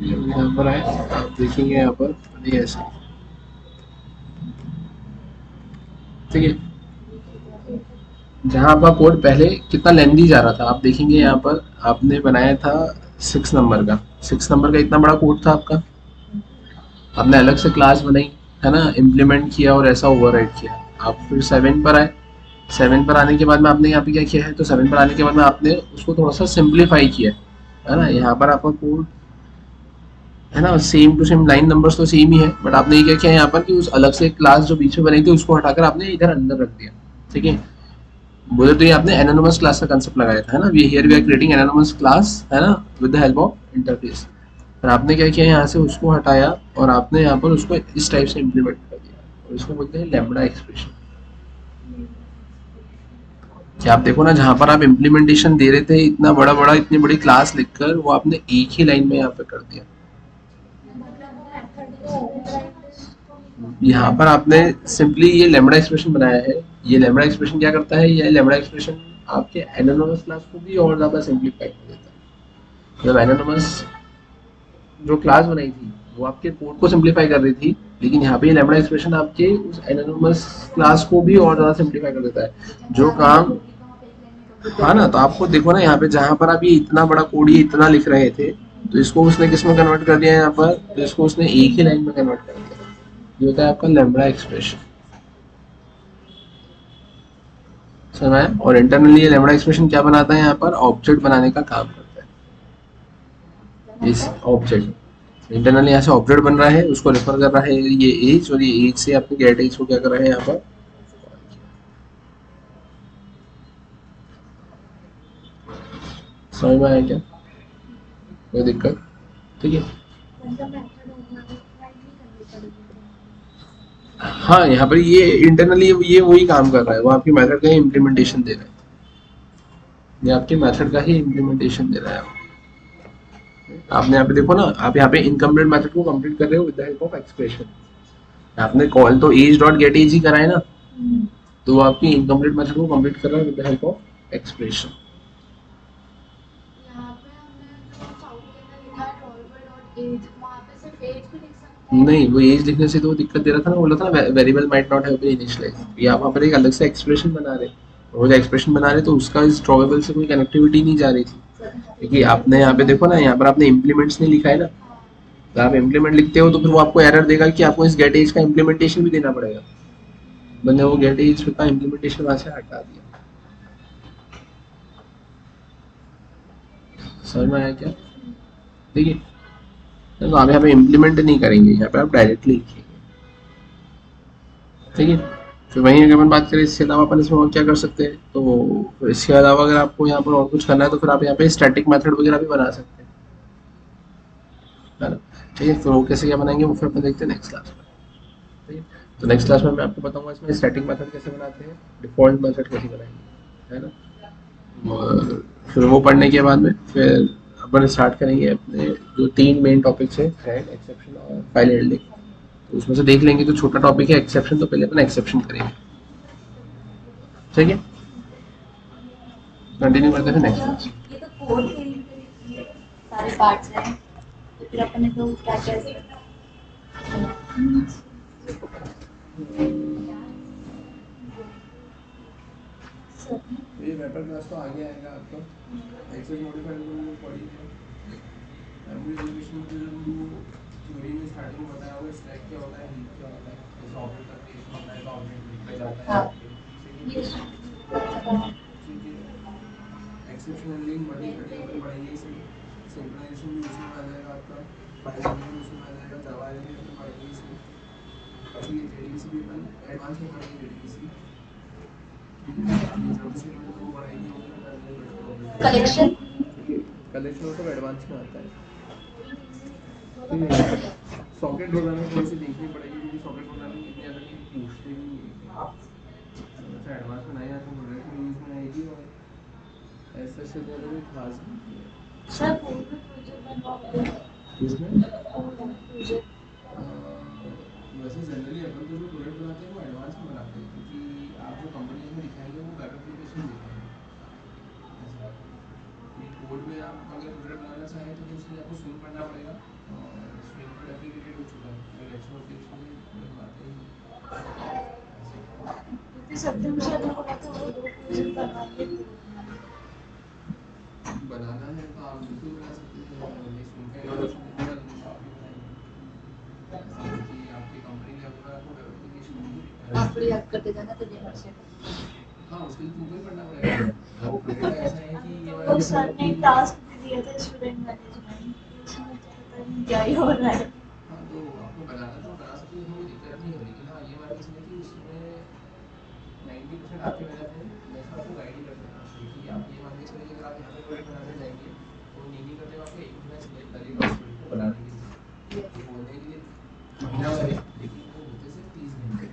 जब यहाँ पर आए आप देखेंगे यहाँ पर मैंने ऐसा, ठीक है, जहाँ आपका कोड पहले कितना लेंदी जा रहा था आप देखेंगे यहाँ पर, आपने बनाया था 6 नंबर का, 6 नंबर का इतना बड़ा कोड था आपका, आपने अलग से क्लास बनाई, है ना, इम्प्लीमेंट किया और ऐसा ओवरराइड किया। आप फिर 7 पर आए, 7 पर आने के बाद में आपने यहाँ पे क्या किया है, तो 7 पर आने के बाद में आपने उसको थोड़ा सा सिंप्लीफाई किया, है ना। यहाँ पर आपका कोड, है ना, same to same, line numbers तो सेम ही है, बट आपने ये क्या किया यहाँ पर कि उस अलग से क्लास जो बीच में बनी थी उसको हटाकर आपने इधर अंदर रख दिया। ठीक है, बोले तो ये आपने एनोनिमस क्लास का कंसेप्ट लगाया था, है ना, we here we are creating anonymous class, है ना, with the help of interface. पर आपने क्या किया, यहाँ से उसको हटाया और आपने यहाँ पर उसको इस टाइप से इम्प्लीमेंट कर दिया, और इसको बोलते हैं लैम्बडा एक्सप्रेशन। कि आप देखो ना, जहाँ पर आप इम्प्लीमेंटेशन दे रहे थे इतना बड़ा बड़ा, इतनी बड़ी क्लास लिखकर, वो आपने एक ही लाइन में यहाँ पे कर दिया। मतलब वो मेथड को ओवरराइड। यहाँ पर आपने सिंपली ये लैम्बडा एक्सप्रेशन बनाया है। ये लैम्बडा एक्सप्रेशन क्या करता है, ये लैम्बडा एक्सप्रेशन आपके एनोनिमस क्लास को भी और ज़्यादा सिंप्लीफाई कर देता है। मतलब एनोनिमस जो क्लास बनाई थी वो आपके कोड को सिंप्लीफाई कर रही थी, लेकिन यहाँ पे ये लैम्बडा एक्सप्रेशन आपके उस एनोनिमस क्लास को भी और ज़्यादा सिंप्लीफाई कर देता है जो जहाँ लाइन काम। कोड लिखा हो आप एक लाइन में कंप्लीट कर हाँ ना, दोगे। तो आपको देखो ना यहाँ पे, जहाँ पर आप ये इतना बड़ा कोड ये इतना लिख रहे थे, तो इसको उसने किस में कन्वर्ट कर दिया यहाँ पर, तो इसको उसने एक ही लाइन में कन्वर्ट कर दिया। ये होता है आपका लैम्बडा एक्सप्रेशन। समझ में? और इंटरनली ये लैम्बडा एक्सप्रेशन क्या बनाता है, यहाँ पर ऑब्जेक्ट बनाने का काम करता क्या है। करता इस है? ऑब्जेक्ट इंटरनली यहाँ से ऑब्जेक्ट बन रहा है, उसको रेफर कर रहा है ये एज, और ये एज से आपके गेट एज को क्या कर रहा है यहाँ पर। समझ में आया क्या? कोई दिक्कत? ठीक है। मतलब मेथड होगा तो राइट नहीं करनी पड़ेगी। हाँ, यहाँ पर ये इंटरनली ये वही काम कर रहा है, वो आपकी मेथड का ही इम्प्लीमेंटेशन दे रहा है, ये आपके मेथड का ही इम्प्लीमेंटेशन दे रहा है। आपने यहाँ पे देखो ना, आप यहाँ पे इनकम्प्लीट मेथड को कंप्लीट कर रहे हो with the help of expression. आपने कॉल तो एज डॉट गेट एज ही करा है ना, तो वो आपकी इनकम्प्लीट मेथड को कंप्लीट कर रहा है with the help of expression. यहाँ पे हमने जो फाउल के अंदर लिखा है $डॉट एज, वहाँ पे सिर्फ एज भी लिख सकते हैं। नहीं, वो एज लिखने से तो वो दिक्कत दे रहा था ना, बोला था ना variable might not have been initialised. ये आप वहाँ पर एक अलग से एक्सप्रेशन बना रहे, वो जो एक्सप्रेशन बना रहे तो उसका इस प्रोबेबल से कोई कनेक्टिविटी नहीं जा रही थी, क्योंकि आपने यहाँ पे देखो ना, यहाँ पर आपने इम्प्लीमेंट्स नहीं लिखा है ना, तो आप इम्प्लीमेंट लिखते हो तो फिर वो आपको एरर देगा कि आपको इस गेट एज का इम्प्लीमेंटेशन भी देना पड़ेगा। मैंने वो गेट एज का इम्प्लीमेंटेशन वहाँ से हटा दिया। समझ में आया क्या? देखिए, तो आप यहाँ पे इम्प्लीमेंट नहीं करेंगे, यहाँ पे आप डायरेक्टली लिखेंगे, ठीक है। फिर वहीं अगर अपन बात करें इसके अलावा अपन इसमें और क्या कर सकते हैं, तो इसके अलावा अगर आपको यहाँ पर और कुछ करना है तो फिर आप यहाँ पे स्टैटिक मेथड वगैरह भी बना सकते हैं, है ना। ठीक है, फिर वो कैसे क्या बनाएंगे वो फिर अपन देखते हैं नेक्स्ट क्लास में, ठीक है। तो नेक्स्ट क्लास में मैं आपको बताऊंगा इसमें स्टैटिक मेथड कैसे बनाते हैं, डिफॉल्ट मेथड कैसे बनाएंगे, है ना। और फिर वो पढ़ने के बाद में फिर अपन स्टार्ट करेंगे अपने जो 3 मेन टॉपिक्स है, थ्रेड, एक्सेप्शन और फाइल हैंडलिंग। तो उसमें से देख लेंगे, जो छोटा टॉपिक है एक्सेप्शन, तो पहले अपन एक्सेप्शन करेंगे, ठीक है। कंटिन्यू करते हैं नेक्स्ट क्लास। ये तो कोड के सारे पार्ट्स हैं, तो फिर अपन ने तो क्या क्या ये वेपर क्लास तो आगे आएगा आपका, एक्सेस मॉडिफायर को पढ़ी है, मेमोरी एलोकेशन में जो थ्योरी में स्टार्टिंग में बताया होगा, स्टैक क्या होता है, हीप क्या होता है, जैसे ऑब्जेक्ट का क्रिएशन होता है तो ऑब्जेक्ट लिख पे जाता है आपके, ठीक है। एक्सेप्शन हैंडलिंग बड़ी घड़ी अपन पढ़ेंगे इसमें, सिंक्रोनाइजेशन भी उसमें आ जाएगा आपका, फाइल हैंडलिंग उसमें आ जाएगा, जावा भी अपन पढ़ेंगे इसमें, ठीक है। जेडीबीसी भी अपन एडवांस में पढ़ेंगे, जेडीबीसी तो पढ़ाई होगी, कलेक्शन कलेक्शन सब एडवांस में आता है। सॉकेट प्रोग्रामिंग थोड़ी सी देखनी पड़ेगी, क्योंकि सॉकेट प्रोग्रामिंग इतनी ज़्यादा नहीं पूछते भी नहीं है, ऐसा एडवांस में नहीं आता, प्रोडक्ट में यूज़ में आएगी और ऐसा से ज़्यादा कोई खास नहीं है। सर कोड में प्रोजेक्ट बनवाओगे? इसमें कोड में प्रोजेक्ट वैसे जनरली अपन तो जो प्रोडक्ट बनाते हैं वो एडवांस में बनाते हैं, क्योंकि आप जो कंपनीज में दिखाएंगे वो वेब एप्लीकेशन दिखाएंगे, ऐसा ये कोड में आप अगर प्रोडक्ट बनाना चाहें तो उसके लिए आपको स्विंग पढ़ना पड़ेगा, और स्विंग तो डेप्रिकेटेड हो चुका है, अगर एक्चुअल एप्लीकेशन में बनवाते ही क्योंकि सत्यम सर ने बोला था वो 2 प्रोजेक्ट बनवाएंगे। बनाना है तो आप बिल्कुल बना सकते हैं, ये स्विंग का इंट्रोडक्शन देने वाले दिन आप भी बनाएंगे, क्योंकि आपकी कंपनी के अंदर आपको वेब एप्लीकेशन नहीं आप भी याद करते जाना तो ये से हाँ, उसके लिए तुमको ही पढ़ना पड़ेगा। वो प्रोजेक्ट ऐसा है कि ये वाला तो जैसे सर ने टास्क भी दिया था स्टूडेंट मैनेजमेंट, उसमें तो पता नहीं क्या ही हो रहा है। हाँ, तो आपको बनाना तो बना सकते हो, कोई दिक्कत नहीं है, लेकिन हाँ ये मान के चलिए कि उसमें 90% आपकी मेहनत है, मैं सिर्फ आपको गाइड ही कर सकता हूँ, क्योंकि आप ये मान के चलिए कि अगर आप यहाँ पे प्रोजेक्ट बनाने जाएंगे तो नहीं करते हुए आपको 1 महीना लगेगा उस प्रोजेक्ट को बनाने के लिए, तो बोलने के लिए महीना लगे, लेकिन वो होते सिर्फ 30 घंटे।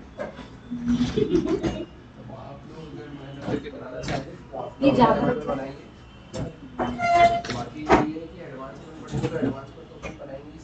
तो आप लोग अगर मेहनत करके बनाना चाहते हैं तो आप ये ज़्यादा बनाइए, बाकी ये है कि एडवांस में पढ़ेंगे तो एडवांस पर तो अपन बनाएंगे ही।